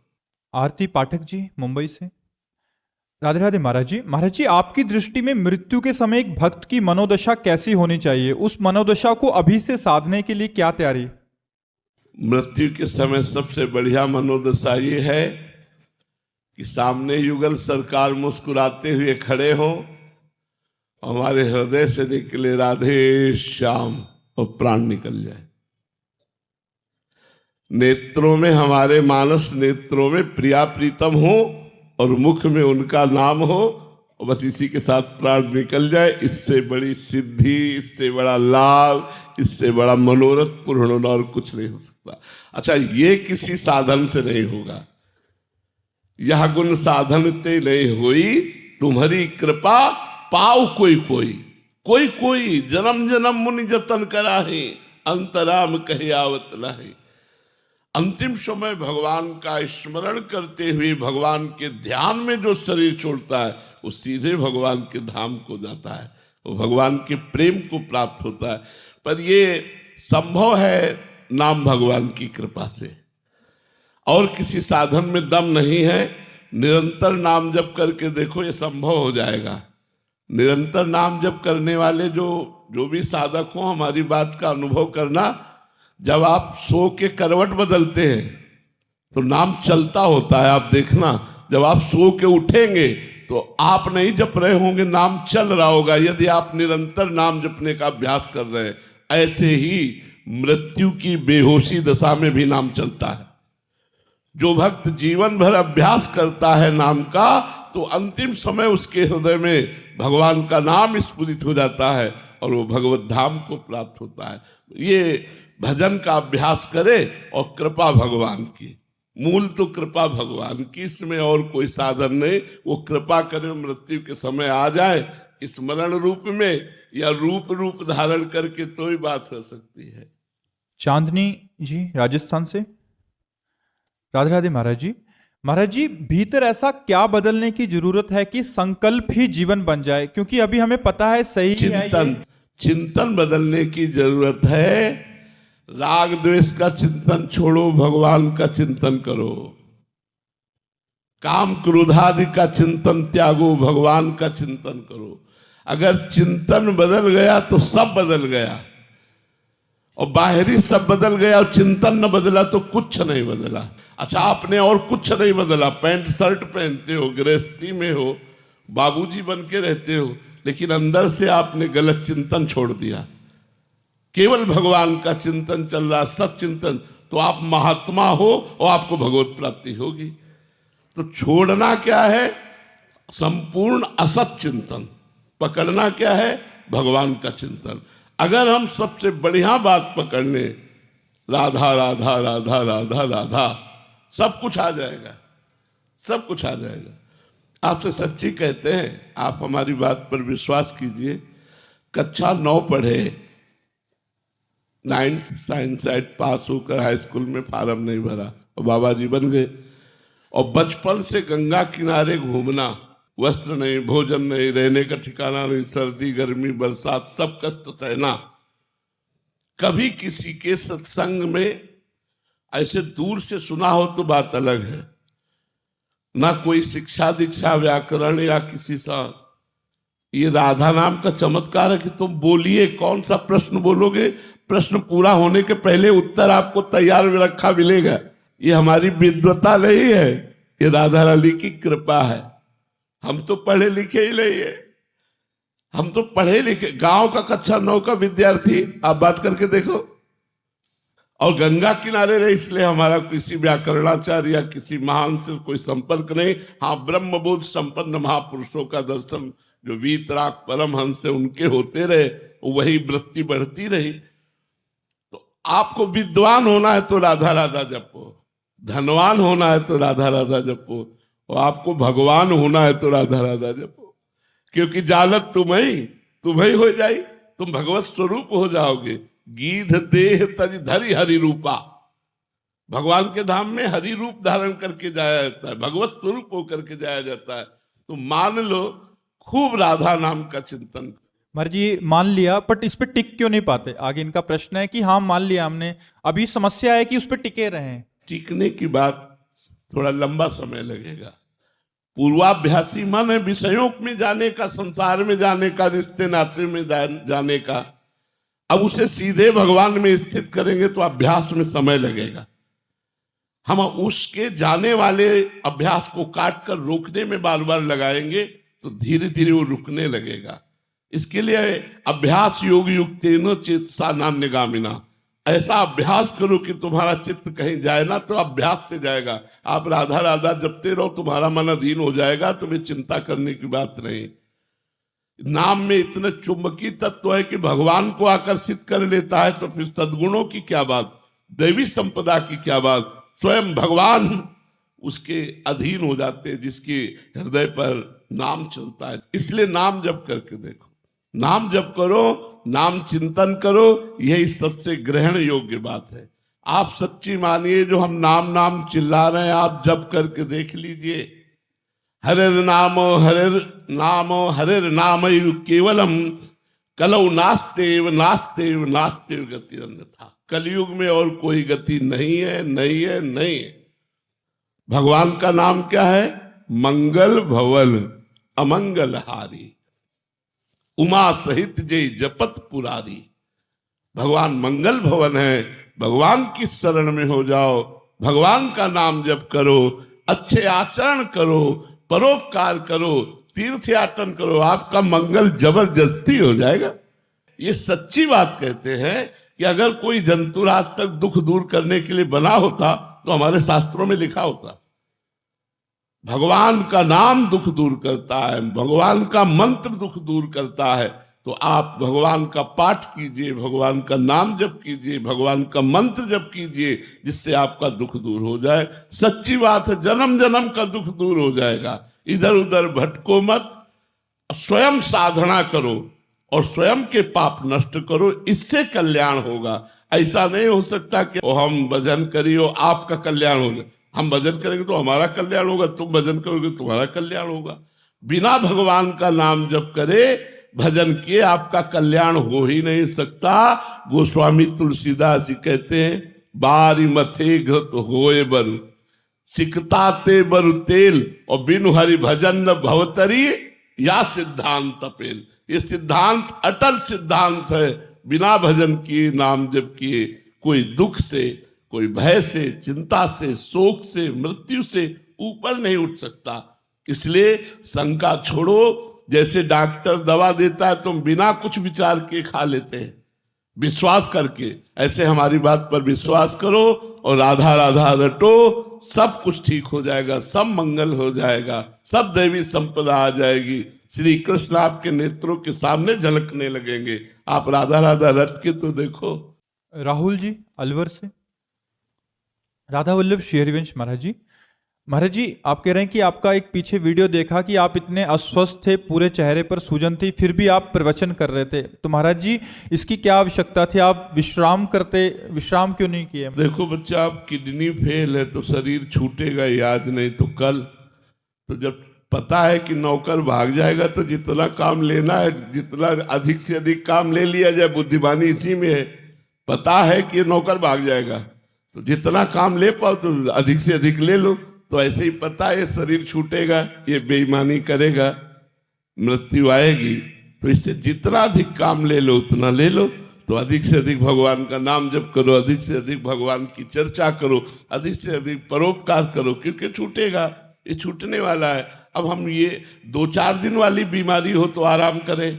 D: आरती पाठक जी मुंबई से। राधे राधे महाराज जी। महाराज जी, आपकी दृष्टि में मृत्यु के समय एक भक्त की मनोदशा कैसी होनी चाहिए? उस मनोदशा को अभी से साधने के लिए क्या तैयारी?
A: मृत्यु के समय सबसे बढ़िया मनोदशा ये है कि सामने युगल सरकार मुस्कुराते हुए खड़े हों, हमारे हृदय से निकले राधे श्याम और प्राण निकल जाए। नेत्रों में, हमारे मानस नेत्रों में प्रिया प्रीतम हो और मुख में उनका नाम हो और बस इसी के साथ प्राण निकल जाए। इससे बड़ी सिद्धि, इससे बड़ा लाभ, इससे बड़ा मनोरथ पूर्ण होना और कुछ नहीं हो सकता। अच्छा, ये किसी साधन से नहीं होगा। यह गुण साधन ते नहीं हुई, तुम्हारी कृपा पाओ कोई कोई, कोई कोई जन्म जन्म मुनि जतन कराहे, अंतराम कहे आवत नाही। अंतिम समय भगवान का स्मरण करते हुए भगवान के ध्यान में जो शरीर छोड़ता है वो सीधे भगवान के धाम को जाता है, वो भगवान के प्रेम को प्राप्त होता है। पर ये संभव है नाम भगवान की कृपा से, और किसी साधन में दम नहीं है। निरंतर नाम जप करके देखो, ये संभव हो जाएगा। निरंतर नाम जप करने वाले जो भी साधक हो, हमारी बात का अनुभव करना, जब आप सो के करवट बदलते हैं तो नाम चलता होता है। आप देखना, जब आप सो के उठेंगे तो आप नहीं जप रहे होंगे, नाम चल रहा होगा, यदि आप निरंतर नाम जपने का अभ्यास कर रहे हैं। ऐसे ही मृत्यु की बेहोशी दशा में भी नाम चलता है। जो भक्त जीवन भर अभ्यास करता है नाम का, तो अंतिम समय उसके हृदय में भगवान का नाम स्फुरित हो जाता है और वो भगवत धाम को प्राप्त होता है। ये भजन का अभ्यास करे और कृपा भगवान की, मूल तो कृपा भगवान की, इसमें और कोई साधन नहीं। वो कृपा करे, मृत्यु के समय आ जाए स्मरण रूप में या रूप धारण करके, तो ही बात हो सकती है।
D: चांदनी जी राजस्थान से। राधे राधे महाराज जी। महाराज जी, भीतर ऐसा क्या बदलने की जरूरत है कि संकल्प ही जीवन बन जाए? क्योंकि अभी हमें पता है सही
A: चिंतन बदलने की जरूरत है। राग द्वेष का चिंतन छोड़ो, भगवान का चिंतन करो। काम क्रोधादि का चिंतन त्यागो, भगवान का चिंतन करो। अगर चिंतन बदल गया तो सब बदल गया, और बाहरी सब बदल गया और चिंतन न बदला तो कुछ नहीं बदला। अच्छा, आपने और कुछ नहीं बदला, पैंट शर्ट पहनते हो, गृहस्थी में हो, बाबूजी बन के रहते हो, लेकिन अंदर से आपने गलत चिंतन छोड़ दिया। केवल भगवान का चिंतन चल रहा, सब चिंतन, तो आप महात्मा हो और आपको भगवत प्राप्ति होगी। तो छोड़ना क्या है? संपूर्ण असत चिंतन। पकड़ना क्या है? भगवान का चिंतन। अगर हम सबसे बढ़िया बात पकड़ लें, राधा राधा राधा राधा राधा, सब कुछ आ जाएगा, सब कुछ आ जाएगा। आपसे सच्ची कहते हैं, आप हमारी बात पर विश्वास कीजिए। कक्षा 9 पढ़े, 9th साइंस साइड पास होकर हाई स्कूल में फार्म नहीं भरा और बाबा जी बन गए। और बचपन से गंगा किनारे घूमना, वस्त्र नहीं, भोजन नहीं, रहने का ठिकाना नहीं, सर्दी गर्मी बरसात सब कष्ट सहना। कभी किसी के सत्संग में ऐसे दूर से सुना हो तो बात अलग है, ना कोई शिक्षा दीक्षा व्याकरण या किसी सा। ये राधा नाम का चमत्कार है कि तुम बोलिए, कौन सा प्रश्न बोलोगे, प्रश्न पूरा होने के पहले उत्तर आपको तैयार रखा मिलेगा। ये हमारी विद्वता नहीं है, ये राधा रानी की कृपा है। हम तो पढ़े लिखे ही नहीं है, हम तो पढ़े लिखे गांव का कक्षा 9 का विद्यार्थी, आप बात करके देखो। और गंगा किनारे रहे, इसलिए हमारा किसी व्याकरणाचार्य या किसी महान से कोई संपर्क नहीं। हाँ, ब्रह्मबोध संपन्न महापुरुषों का दर्शन जो वीतराग परमहंस से उनके होते रहे, वही वृत्ति बढ़ती रही। तो आपको विद्वान होना है तो राधा राधा जपो, धनवान होना है तो राधा राधा जपो, और आपको भगवान होना है तो राधा राधा जपो। क्योंकि जालत तुम्हें हो जाए, तुम भगवत स्वरूप हो जाओगे। गीध देह तज धरि हरि रूपा, भगवान के धाम में हरि रूप धारण करके जाया जाता है, भगवत स्वरूप होकर के जाया जाता है। तो मान लो, खूब राधा नाम का चिंतन।
D: महाराज जी, मान लिया, बट इस पे टिक क्यों नहीं पाते? आगे इनका प्रश्न है कि हाँ मान लिया हमने, अभी समस्या है कि उस पे टिके रहें।
A: टिकने की बात थोड़ा लंबा समय लगेगा। पूर्वाभ्यासी मन है विषयों में जाने का, संसार में जाने का, रिश्ते नाते में जाने का। अब उसे सीधे भगवान में स्थित करेंगे तो अभ्यास में समय लगेगा। हम उसके जाने वाले अभ्यास को काट कर रोकने में बार बार लगाएंगे तो धीरे धीरे वो रुकने लगेगा। इसके लिए अभ्यास योग युक्तेन चेतसा नान्यगामिना, ऐसा अभ्यास करो कि तुम्हारा चित्त कहीं जाए ना, तो अभ्यास से जाएगा। आप राधा राधा जपते रहो, तुम्हारा मन अधीन हो जाएगा, तुम्हें चिंता करने की बात नहीं। नाम में इतने चुंबकीय तत्व है कि भगवान को आकर्षित कर लेता है, तो फिर सद्गुणों की क्या बात, दैवी संपदा की क्या बात। स्वयं भगवान उसके अधीन हो जाते हैं जिसके हृदय पर नाम चलता है। इसलिए नाम जप करके देखो, नाम जप करो, नाम चिंतन करो, यही सबसे ग्रहण योग्य बात है। आप सच्ची मानिए, जो हम नाम नाम चिल्ला रहे हैं, आप जप करके देख लीजिए। हरिर नाम हरिर नाम केवलम कलौ नास्तेव नास्तेव नास्तेव गति अन्यथा। कलयुग में और कोई गति नहीं है, नहीं है, नहीं है। भगवान का नाम क्या है? मंगल भवन अमंगल हारी, उमा सहित जय जपत पुरारी। भगवान मंगल भवन है। भगवान की शरण में हो जाओ, भगवान का नाम जप करो, अच्छे आचरण करो, परोपकार करो, तीर्थ याटन करो, आपका मंगल जबरदस्ती हो जाएगा। ये सच्ची बात कहते हैं कि अगर कोई जंतु आज तक दुख दूर करने के लिए बना होता तो हमारे शास्त्रों में लिखा होता। भगवान का नाम दुख दूर करता है, भगवान का मंत्र दुख दूर करता है। तो आप भगवान का पाठ कीजिए, भगवान का नाम जप कीजिए, भगवान का मंत्र जप कीजिए, जिससे आपका दुख दूर हो जाए। सच्ची बात है, जन्म जन्म का दुख दूर हो जाएगा। इधर उधर भटको मत, स्वयं साधना करो और स्वयं के पाप नष्ट करो, इससे कल्याण होगा। ऐसा नहीं हो सकता कि हम भजन करियो आपका कल्याण होगा। हम भजन करेंगे तो हमारा कल्याण होगा, तुम भजन करोगे तुम्हारा कल्याण होगा। बिना भगवान का नाम जप करे, भजन किए, आपका कल्याण हो ही नहीं सकता। गोस्वामी तुलसीदास जी कहते हैं, बारी मथे घृत होए बरु सिकता ते बरु तेल, और बिनु हरि भजन न भवतरी या सिद्धांत पेल। ये सिद्धांत अटल सिद्धांत है। बिना भजन किए, नाम जप किए, कोई दुख से, कोई भय से, चिंता से, शोक से, मृत्यु से ऊपर नहीं उठ सकता। इसलिए शंका छोड़ो। जैसे डॉक्टर दवा देता है, तुम बिना कुछ विचार के खा लेते हैं, विश्वास करके, ऐसे हमारी बात पर विश्वास करो और राधा राधा रटो, सब कुछ ठीक हो जाएगा, सब मंगल हो जाएगा, सब दैवी संपदा आ जाएगी। श्री कृष्ण आपके नेत्रों के सामने झलकने लगेंगे। आप राधा राधा रट के तो देखो।
D: राहुल जी अलवर से, राधा वल्लभ श्री हरिवंश महाराज जी आप कह रहे हैं कि आपका एक पीछे वीडियो देखा कि आप इतने अस्वस्थ थे, पूरे चेहरे पर सूजन थी, फिर भी आप प्रवचन कर रहे थे। तो महाराज जी इसकी क्या आवश्यकता थी? आप विश्राम क्यों नहीं किए?
A: देखो बच्चा, आप किडनी फेल है तो शरीर छूटेगा ही, आज नहीं तो कल। तो जब पता है कि नौकर भाग जाएगा तो जितना काम लेना है, जितना अधिक से अधिक काम ले लिया जाए, बुद्धिमानी इसी में है। पता है कि नौकर भाग जाएगा तो जितना काम ले पाओ तो अधिक से अधिक ले लो। तो ऐसे ही पता है शरीर छूटेगा, ये बेईमानी करेगा, मृत्यु आएगी, तो इससे जितना अधिक काम ले लो उतना ले लो। तो अधिक से अधिक भगवान का नाम जप करो, अधिक से अधिक भगवान की चर्चा करो, अधिक से अधिक परोपकार करो, क्योंकि छूटेगा, ये छूटने वाला है। अब हम ये 2-4 दिन वाली बीमारी हो तो आराम करें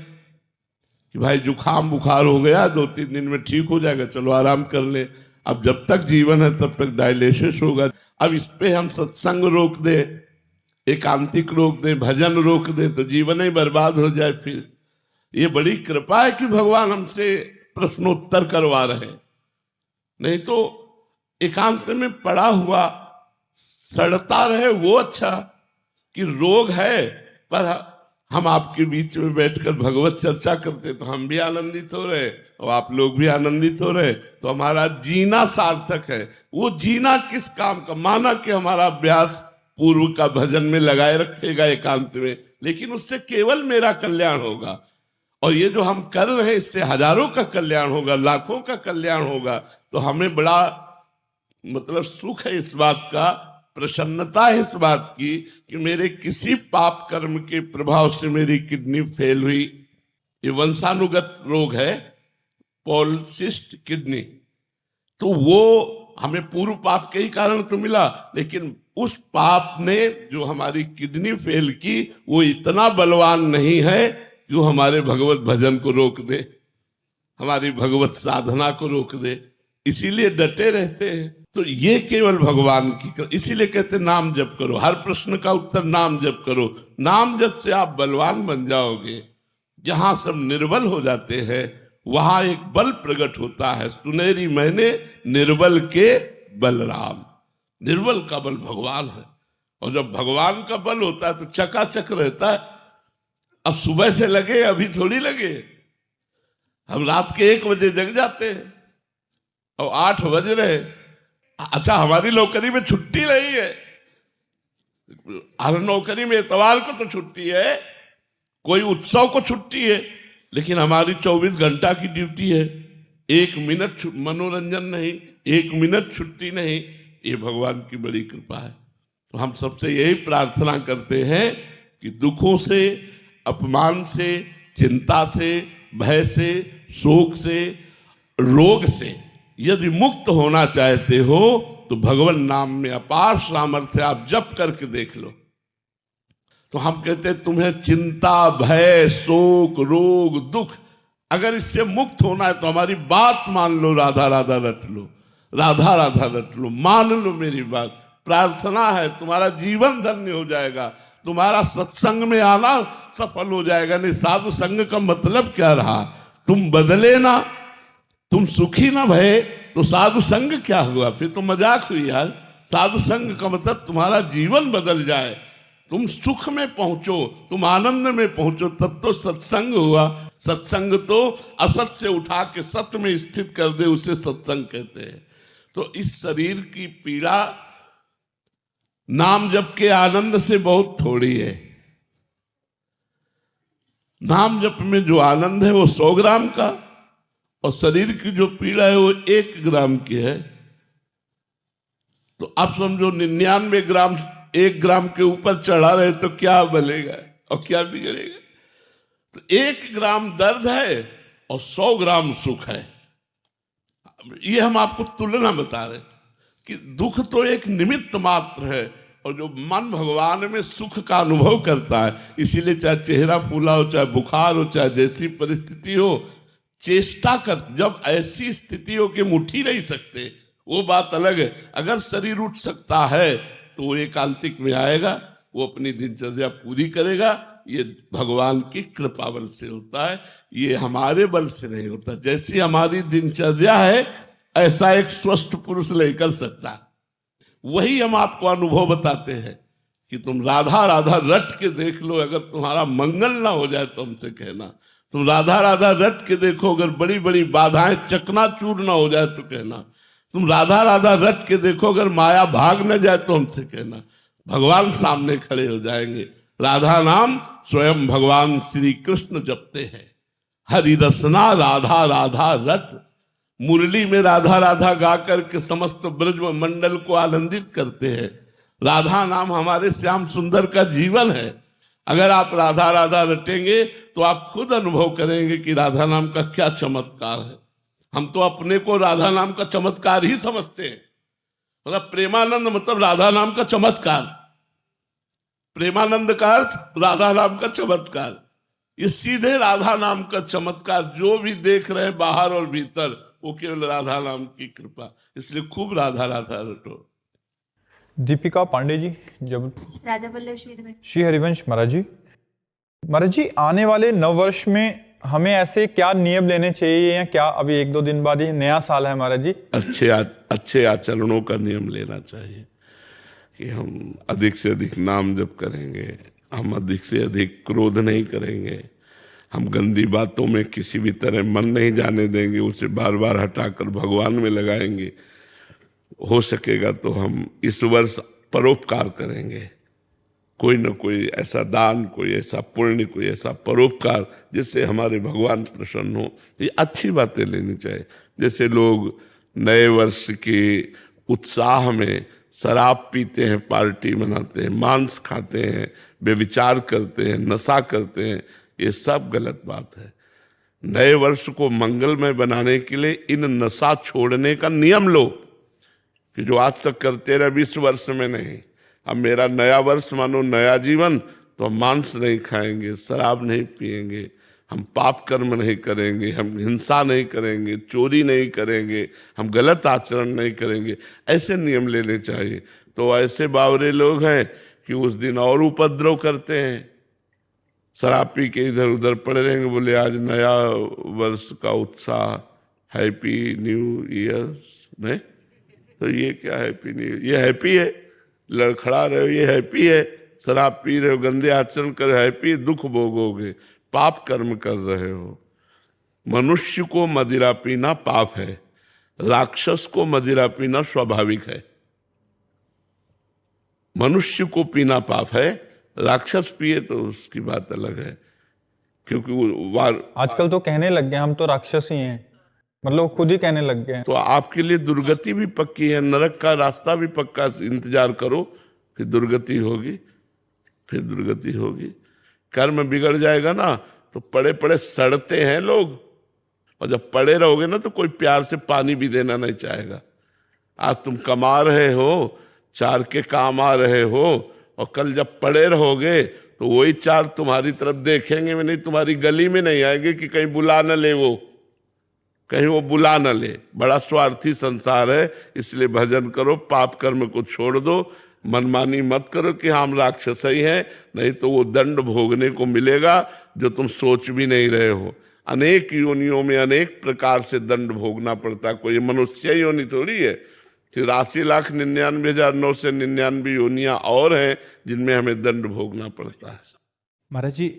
A: कि भाई जुकाम बुखार हो गया, 2-3 दिन में ठीक हो जाएगा, चलो आराम कर ले। अब जब तक जीवन है तब तक डायलिसिस होगा। अब इस पे हम सत्संग रोक दे, एकांतिक रोक दे, भजन रोक दे, तो जीवन ही बर्बाद हो जाए। फिर ये बड़ी कृपा है कि भगवान हमसे प्रश्नोत्तर करवा रहे, नहीं तो एकांत में पड़ा हुआ सड़ता रहे वो अच्छा कि रोग है पर हम आपके बीच में बैठकर भगवत चर्चा करते तो हम भी आनंदित हो रहे और आप लोग भी आनंदित हो रहे, तो हमारा जीना सार्थक है। वो जीना किस काम का? माना कि हमारा अभ्यास पूर्व का भजन में लगाए रखेगा एकांत में, लेकिन उससे केवल मेरा कल्याण होगा। और ये जो हम कर रहे हैं इससे हजारों का कल्याण होगा, लाखों का कल्याण होगा। तो हमें बड़ा मतलब सुख है इस बात का प्रसन्नता है इस बात की कि मेरे किसी पाप कर्म के प्रभाव से मेरी किडनी फेल हुई। ये वंशानुगत रोग है, पॉलिसिस्ट किडनी। तो वो हमें पूर्व पाप के ही कारण तो मिला, लेकिन उस पाप ने जो हमारी किडनी फेल की वो इतना बलवान नहीं है कि वो हमारे भगवत भजन को रोक दे, हमारी भगवत साधना को रोक दे। इसीलिए डटे रहते हैं। तो ये केवल भगवान की, इसीलिए कहते नाम जप करो। हर प्रश्न का उत्तर नाम जप करो। नाम जप से आप बलवान बन जाओगे। जहां सब निर्बल हो जाते हैं वहां एक बल प्रकट होता है। सुनेरी मैंने निर्बल के बलराम। निर्बल का बल भगवान है, और जब भगवान का बल होता है तो चकाचक रहता है। अब सुबह से लगे, अभी थोड़ी लगे। हम रात के 1 बजे जग जाते हैं और 8 बज रहे। अच्छा, हमारी नौकरी में छुट्टी नहीं है। हर नौकरी में इतवार को तो छुट्टी है, कोई उत्सव को छुट्टी है, लेकिन हमारी 24 घंटा की ड्यूटी है। 1 मिनट मनोरंजन नहीं, 1 मिनट छुट्टी नहीं। ये भगवान की बड़ी कृपा है। तो हम सबसे यही प्रार्थना करते हैं कि दुखों से, अपमान से, चिंता से, भय से, शोक से, रोग से यदि मुक्त होना चाहते हो तो भगवान नाम में अपार सामर्थ्य, आप जप करके देख लो। तो हम कहते हैं तुम्हें चिंता, भय, शोक, रोग, दुख, अगर इससे मुक्त होना है तो हमारी बात मान लो, राधा राधा रट लो, राधा राधा रट लो, मान लो मेरी बात। प्रार्थना है, तुम्हारा जीवन धन्य हो जाएगा। तुम्हारा सत्संग में आना सफल हो जाएगा। नहीं, साधु संग का मतलब क्या रहा? तुम बदले ना, तुम सुखी ना भये तो साधु संग क्या हुआ? फिर तो मजाक हुई यार। साधु संग का मतलब तुम्हारा जीवन बदल जाए, तुम सुख में पहुंचो, तुम आनंद में पहुंचो, तब तो सत्संग हुआ। सत्संग तो असत से उठा के सत्य में स्थित कर दे, उसे सत्संग कहते हैं। तो इस शरीर की पीड़ा नाम जप के आनंद से बहुत थोड़ी है। नाम जप में जो आनंद है वो 100 ग्राम का, और शरीर की जो पीड़ा है वो 1 ग्राम की है। तो आप समझो 99 ग्राम 1 ग्राम के ऊपर चढ़ा रहे तो क्या बनेगा और क्या बिगड़ेगा? तो 1 ग्राम दर्द है और 100 ग्राम सुख है। ये हम आपको तुलना बता रहे कि दुख तो एक निमित्त मात्र है, और जो मन भगवान में सुख का अनुभव करता है, इसीलिए चाहे चेहरा फूला हो, चाहे बुखार हो, चाहे जैसी परिस्थिति हो, चेष्टा कर। जब ऐसी स्थिति हो कि हम उठ ही नहीं सकते, वो बात अलग है। अगर शरीर उठ सकता है तो वो एकांतिक में आएगा, वो अपनी दिनचर्या पूरी करेगा। ये भगवान की कृपा बल से होता है, ये हमारे बल से नहीं होता। जैसी हमारी दिनचर्या है ऐसा एक स्वस्थ पुरुष नहीं कर सकता। वही हम आपको अनुभव बताते हैं कि तुम राधा राधा रट के देख लो। अगर तुम्हारा मंगल ना हो जाए तो हमसे कहना। तुम राधा राधा रट के देखो, अगर बड़ी बड़ी बाधाएं चकनाचूर ना हो जाए तो कहना। तुम राधा राधा रट के देखो, अगर माया भाग न जाए तो हमसे कहना। भगवान सामने खड़े हो जाएंगे। राधा नाम स्वयं भगवान श्री कृष्ण जपते हैं। हरि रसना राधा राधा रट। मुरली में राधा राधा गा करके समस्त ब्रज मंडल को आनंदित करते हैं। राधा नाम हमारे श्याम सुंदर का जीवन है। अगर आप राधा राधा रटेंगे तो आप खुद अनुभव करेंगे कि राधा नाम का क्या चमत्कार है। हम तो अपने को राधा नाम का चमत्कार ही समझते हैं। मतलब प्रेमानंद मतलब राधा नाम का चमत्कार, प्रेमानंद का अर्थ राधा नाम का चमत्कार। ये सीधे राधा नाम का चमत्कार जो भी देख रहे हैं बाहर और भीतर, वो केवल राधा नाम की कृपा। इसलिए खूब राधा राधा रटो।
B: दीपिका पांडे जी, जब
E: राधा वल्लभ
B: श्री हरिवंश महाराज जी, आने वाले नव वर्ष में हमें ऐसे क्या नियम लेने चाहिए, या क्या अभी 1-2 दिन बाद ही नया साल है महाराज जी?
A: अच्छे आचरणों का नियम लेना चाहिए कि हम अधिक से अधिक नाम जप करेंगे, हम अधिक से अधिक क्रोध नहीं करेंगे, हम गंदी बातों में किसी भी तरह मन नहीं जाने देंगे, उसे बार बार हटाकर भगवान में लगाएंगे। हो सकेगा तो हम इस वर्ष परोपकार करेंगे, कोई न कोई ऐसा दान, कोई ऐसा पुण्य, कोई ऐसा परोपकार जिससे हमारे भगवान प्रसन्न हो। ये अच्छी बातें लेनी चाहिए। जैसे लोग नए वर्ष के उत्साह में शराब पीते हैं, पार्टी मनाते हैं, मांस खाते हैं, व्यभिचार करते हैं, नशा करते हैं, ये सब गलत बात है। नए वर्ष को मंगलमय बनाने के लिए इन नशा छोड़ने का नियम लो कि जो आज तक करते रहे 20 वर्ष में नहीं। अब मेरा नया वर्ष मानो नया जीवन, तो हम मांस नहीं खाएंगे, शराब नहीं पिएंगे, हम पाप कर्म नहीं करेंगे, हम हिंसा नहीं करेंगे, चोरी नहीं करेंगे, हम गलत आचरण नहीं करेंगे, ऐसे नियम लेने चाहिए। तो ऐसे बावरे लोग हैं कि उस दिन और उपद्रव करते हैं, शराब पी के इधर उधर पड़े रहेंगे, बोले आज नया वर्ष का उत्साह, हैप्पी न्यू ईयर। नहीं तो ये क्या हैप्पी न्यू ईयर? ये हैप्पी है, लड़खड़ा रहे हो ये हैप्पी है, शराब पी रहे हो, गंदे आचरण कर हैप्पी, दुख भोगोगे, पाप कर्म कर रहे हो। मनुष्य को मदिरा पीना पाप है, राक्षस को मदिरा पीना स्वाभाविक है। मनुष्य को पीना पाप है, राक्षस पिए तो उसकी बात अलग है, क्योंकि
B: आजकल तो कहने लग गए हम तो राक्षस ही हैं, मतलब खुद ही कहने लग गए।
A: तो आपके लिए दुर्गति भी पक्की है, नरक का रास्ता भी पक्का, इंतजार करो, फिर दुर्गति होगी, फिर दुर्गति होगी। कर्म बिगड़ जाएगा ना तो पड़े पड़े सड़ते हैं लोग, और जब पड़े रहोगे ना तो कोई प्यार से पानी भी देना नहीं चाहेगा। आज तुम कमा रहे हो, चार के काम आ रहे हो, और कल जब पड़े रहोगे तो वही चार तुम्हारी तरफ देखेंगे भी नहीं, तुम्हारी गली में नहीं आएंगे कि कहीं बुला न ले, वो कहीं वो बुला न ले। बड़ा स्वार्थी संसार है, इसलिए भजन करो, पाप कर्म को छोड़ दो, मनमानी मत करो कि हम राक्षस ही हैं, नहीं तो वो दंड भोगने को मिलेगा जो तुम सोच भी नहीं रहे हो। अनेक योनियों में अनेक प्रकार से दंड भोगना पड़ता, कोई मनुष्य योनि थोड़ी है। 83,99,999 योनियां और हैं जिनमें हमें दंड भोगना पड़ता है।
D: महाराज जी,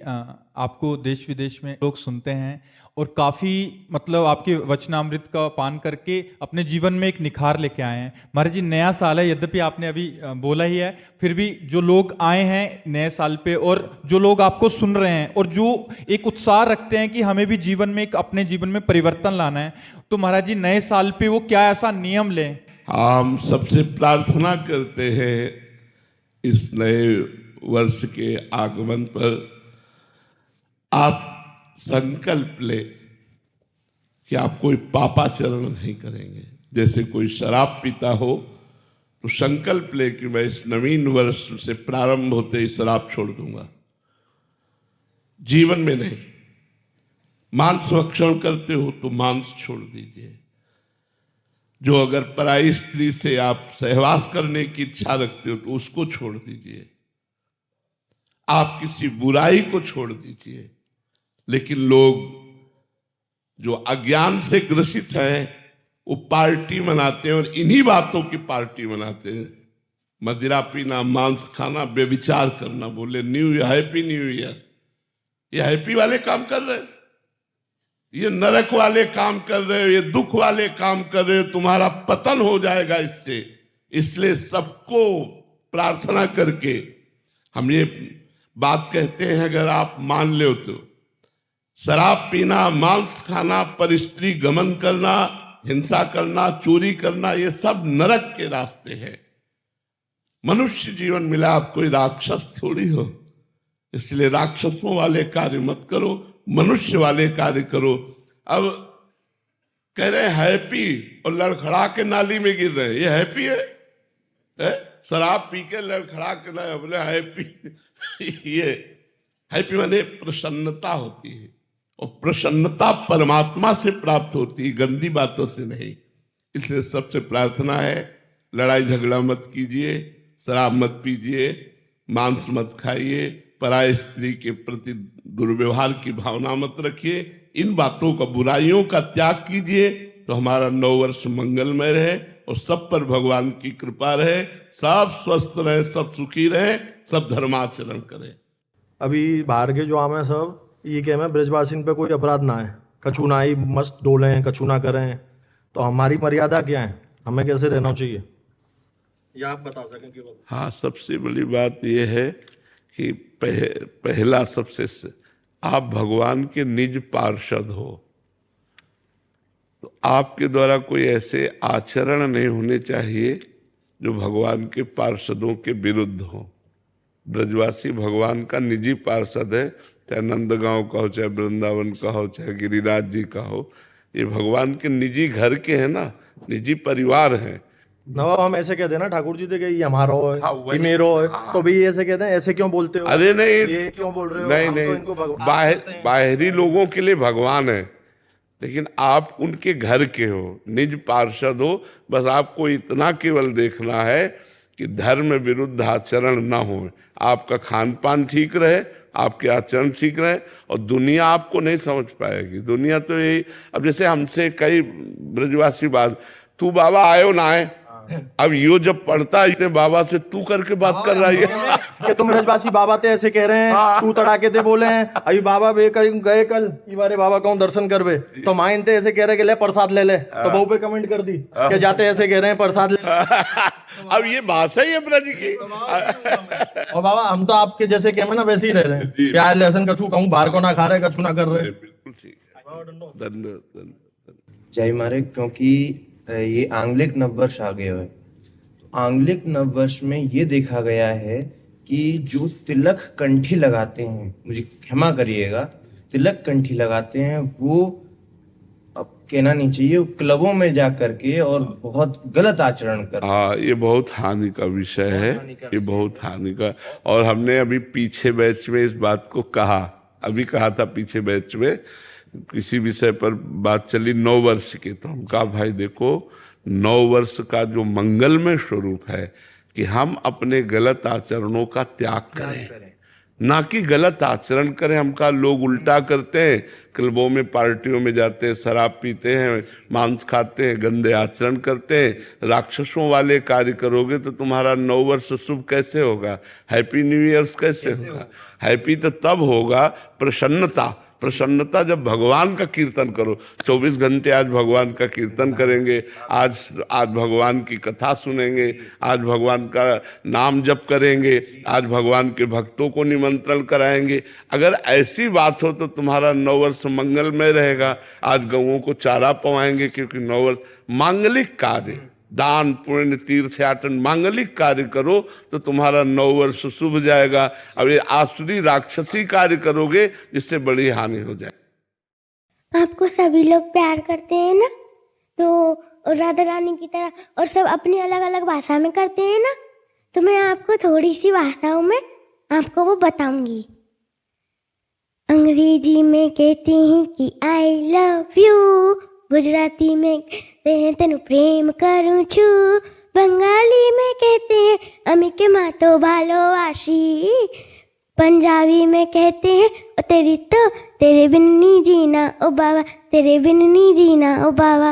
D: आपको देश विदेश में लोग सुनते हैं और काफ़ी मतलब आपके वचनामृत का पान करके अपने जीवन में एक निखार लेके आए हैं। महाराज जी, नया साल है, यद्यपि आपने अभी बोला ही है, फिर भी जो लोग आए हैं नए साल पे और जो लोग आपको सुन रहे हैं और जो एक उत्साह रखते हैं कि हमें भी जीवन में एक अपने जीवन में परिवर्तन लाना है, तो महाराज जी नए साल पे वो क्या ऐसा नियम लें?
A: हम सबसे प्रार्थना करते हैं इस नए वर्ष के आगमन पर आप संकल्प ले कि आप कोई पापाचरण नहीं करेंगे। जैसे कोई शराब पीता हो तो संकल्प ले कि मैं इस नवीन वर्ष से प्रारंभ होते ही शराब छोड़ दूंगा, जीवन में नहीं। मांस भक्षण करते हो तो मांस छोड़ दीजिए। जो अगर पराई स्त्री से आप सहवास करने की इच्छा रखते हो तो उसको छोड़ दीजिए। आप किसी बुराई को छोड़ दीजिए। लेकिन लोग जो अज्ञान से ग्रसित हैं वो पार्टी मनाते हैं और इन्हीं बातों की पार्टी मनाते हैं। मदिरा पीना, मांस खाना, व्यभिचार करना, बोले new year, happy new year. ये हैप्पी वाले काम कर रहे हो, ये नरक वाले काम कर रहे हो, ये दुख वाले काम कर रहे हो, तुम्हारा पतन हो जाएगा इससे। इसलिए सबको प्रार्थना करके हम ये बात कहते हैं, अगर आप मान ले तो शराब पीना, मांस खाना, परस्त्री गमन करना, हिंसा करना, चोरी करना, ये सब नरक के रास्ते हैं। मनुष्य जीवन मिला, आप कोई राक्षस थोड़ी हो, इसलिए राक्षसों वाले कार्य मत करो, मनुष्य वाले कार्य करो। अब कह रहे हैं हैप्पी और लड़खड़ा के नाली में गिर रहे हैं, ये हैप्पी है? शराब पी के लड़खड़ा के ना बोले हैप्पी। ये हैप्पी माने प्रसन्नता होती है, और प्रसन्नता परमात्मा से प्राप्त होती है, गंदी बातों से नहीं। इसलिए सबसे प्रार्थना है, लड़ाई झगड़ा मत कीजिए, शराब मत पीजिए, मांस मत खाइए, पराय स्त्री के प्रति दुर्व्यवहार की भावना मत रखिए। इन बातों का, बुराइयों का त्याग कीजिए, तो हमारा नव वर्ष मंगलमय रहे और सब पर भगवान की कृपा रहे, सब स्वस्थ रहे, सब सुखी रहे, सब धर्माचरण करें।
E: अभी बाहर के जो आम है सब ये कह में ब्रजवासिन पे कोई अपराध ना है, कछु ना ही मस्त डोलें, कछु ना करें, तो हमारी मर्यादा क्या है, हमें कैसे रहना चाहिए, ये आप बता सकें केवल?
A: हाँ, सबसे बड़ी बात यह है कि पहला सबसे आप भगवान के निज पार्षद हो, तो आपके द्वारा कोई ऐसे आचरण नहीं होने चाहिए जो भगवान के पार्षदों के विरुद्ध हो। ब्रजवासी भगवान का निजी पार्षद है, चाहे नंदगांव का हो, चाहे वृंदावन का हो, चाहे गिरिराज जी का हो, ये भगवान के निजी घर के हैं ना, निजी परिवार हैं।
E: नवाब हम ऐसे कहते हैं ना ठाकुर जी थे कि ये हमारा है,
A: हाँ, वही।
E: ये मेरो है, तो भी ऐसे कहते हैं, ऐसे क्यों बोलते हो?
A: अरे नहीं,
E: ये क्यों बोल रहे हो?
A: नहीं
E: हम तो
A: नहीं,
E: इनको भगवान कहते हैं।
A: बाहरी लोगों के लिए भगवान है, लेकिन आप उनके घर के हो, निज पार्षद हो। बस आपको इतना केवल देखना है कि धर्म विरुद्ध आचरण ना हो, आपका खान पान ठीक रहे, आपके आचरण ठीक रहे, और दुनिया आपको नहीं समझ पाएगी। दुनिया तो यही, अब जैसे हमसे कई ब्रजवासी बात, तू बाबा आयो ना आए, अब यो जब पढ़ता है इतने बाबा से तू करके बात कर रहा है
E: कि तुम ब्रजवासी बाबा थे ऐसे कह रहे हैं, तू तड़ाके थे बोले हैं, अभी बाबा गए कल ये बारे बाबा कौन दर्शन करवे, तो माइन थे ऐसे कह रहे कि ले प्रसाद ले ले, तो बहू पे कमेंट कर दी कि जाते ऐसे कह रहे हैं प्रसाद ले।
A: अब ये भाषा ही है ब्रज की।
E: और बाबा हम तो आपके जैसे कह ना वैसे ही रह रहे हैं, प्यार लहसुन कछू कहूँ बाहर को ना खा रहे, कछू ना कर रहे।
A: बिल्कुल ठीक है, धन्यवाद।
F: जय मारे, क्योंकि ये आंग्लिक नववर्ष आ गया है। तो आंग्लिक नववर्ष में ये देखा गया है कि जो तिलक कंठी लगाते हैं, मुझे क्षमा करिएगा, तिलक कंठी लगाते हैं, वो अब कहना नहीं चाहिए, वो क्लबों में जा करके और बहुत गलत आचरण कर।
A: हाँ, ये बहुत हानि का विषय है, ये बहुत हानि का। और हमने अभी पीछे बैच में इस बात को कहा, अभी कहा था पीछे बैच में, किसी विषय पर बात चली 9 वर्ष की, तो हम कहा भाई देखो 9 वर्ष का जो मंगलमय स्वरूप है कि हम अपने गलत आचरणों का त्याग करें, ना कि गलत आचरण करें। हम कहा लोग उल्टा करते हैं, क्लबों में पार्टियों में जाते हैं, शराब पीते हैं, मांस खाते हैं, गंदे आचरण करते हैं। राक्षसों वाले कार्य करोगे तो तुम्हारा 9 वर्ष शुभ कैसे होगा? हैप्पी न्यू ईयर्स कैसे होगा? हैप्पी तो तब होगा प्रसन्नता जब भगवान का कीर्तन करो। 24 घंटे आज भगवान का कीर्तन करेंगे, आज भगवान की कथा सुनेंगे, आज भगवान का नाम जप करेंगे, आज भगवान के भक्तों को निमंत्रण कराएंगे। अगर ऐसी बात हो तो तुम्हारा 9 वर्ष मंगलमय रहेगा। आज गौओं को चारा पवाएंगे, क्योंकि 9 वर्ष मांगलिक कार्य, दान पुण्य तीर्थयाटन मांगलिक कार्य करो तो तुम्हारा 9 वर्ष शुभ जाएगा। अब ये आसुरी राक्षसी कार्य करोगे जिससे बड़ी हानि हो जाए।
G: आपको सभी लोग प्यार करते हैं ना, तो राधा रानी की तरह, और सब अपनी अलग अलग भाषा में करते हैं ना, तो मैं आपको थोड़ी सी भाषाओं में आपको वो बताऊंगी। अंग्रेजी में कहते हैं कि आई लव यू, गुजराती में कहते हैं तेनु प्रेम करूं छू, बंगाली में कहते हैं अमी के मातो भालोवासी, पंजाबी में कहते हैं ओ तेरी तो तेरे बिन नी जीना ओ बाबा, तेरे बिन नी जीना ओ बाबा।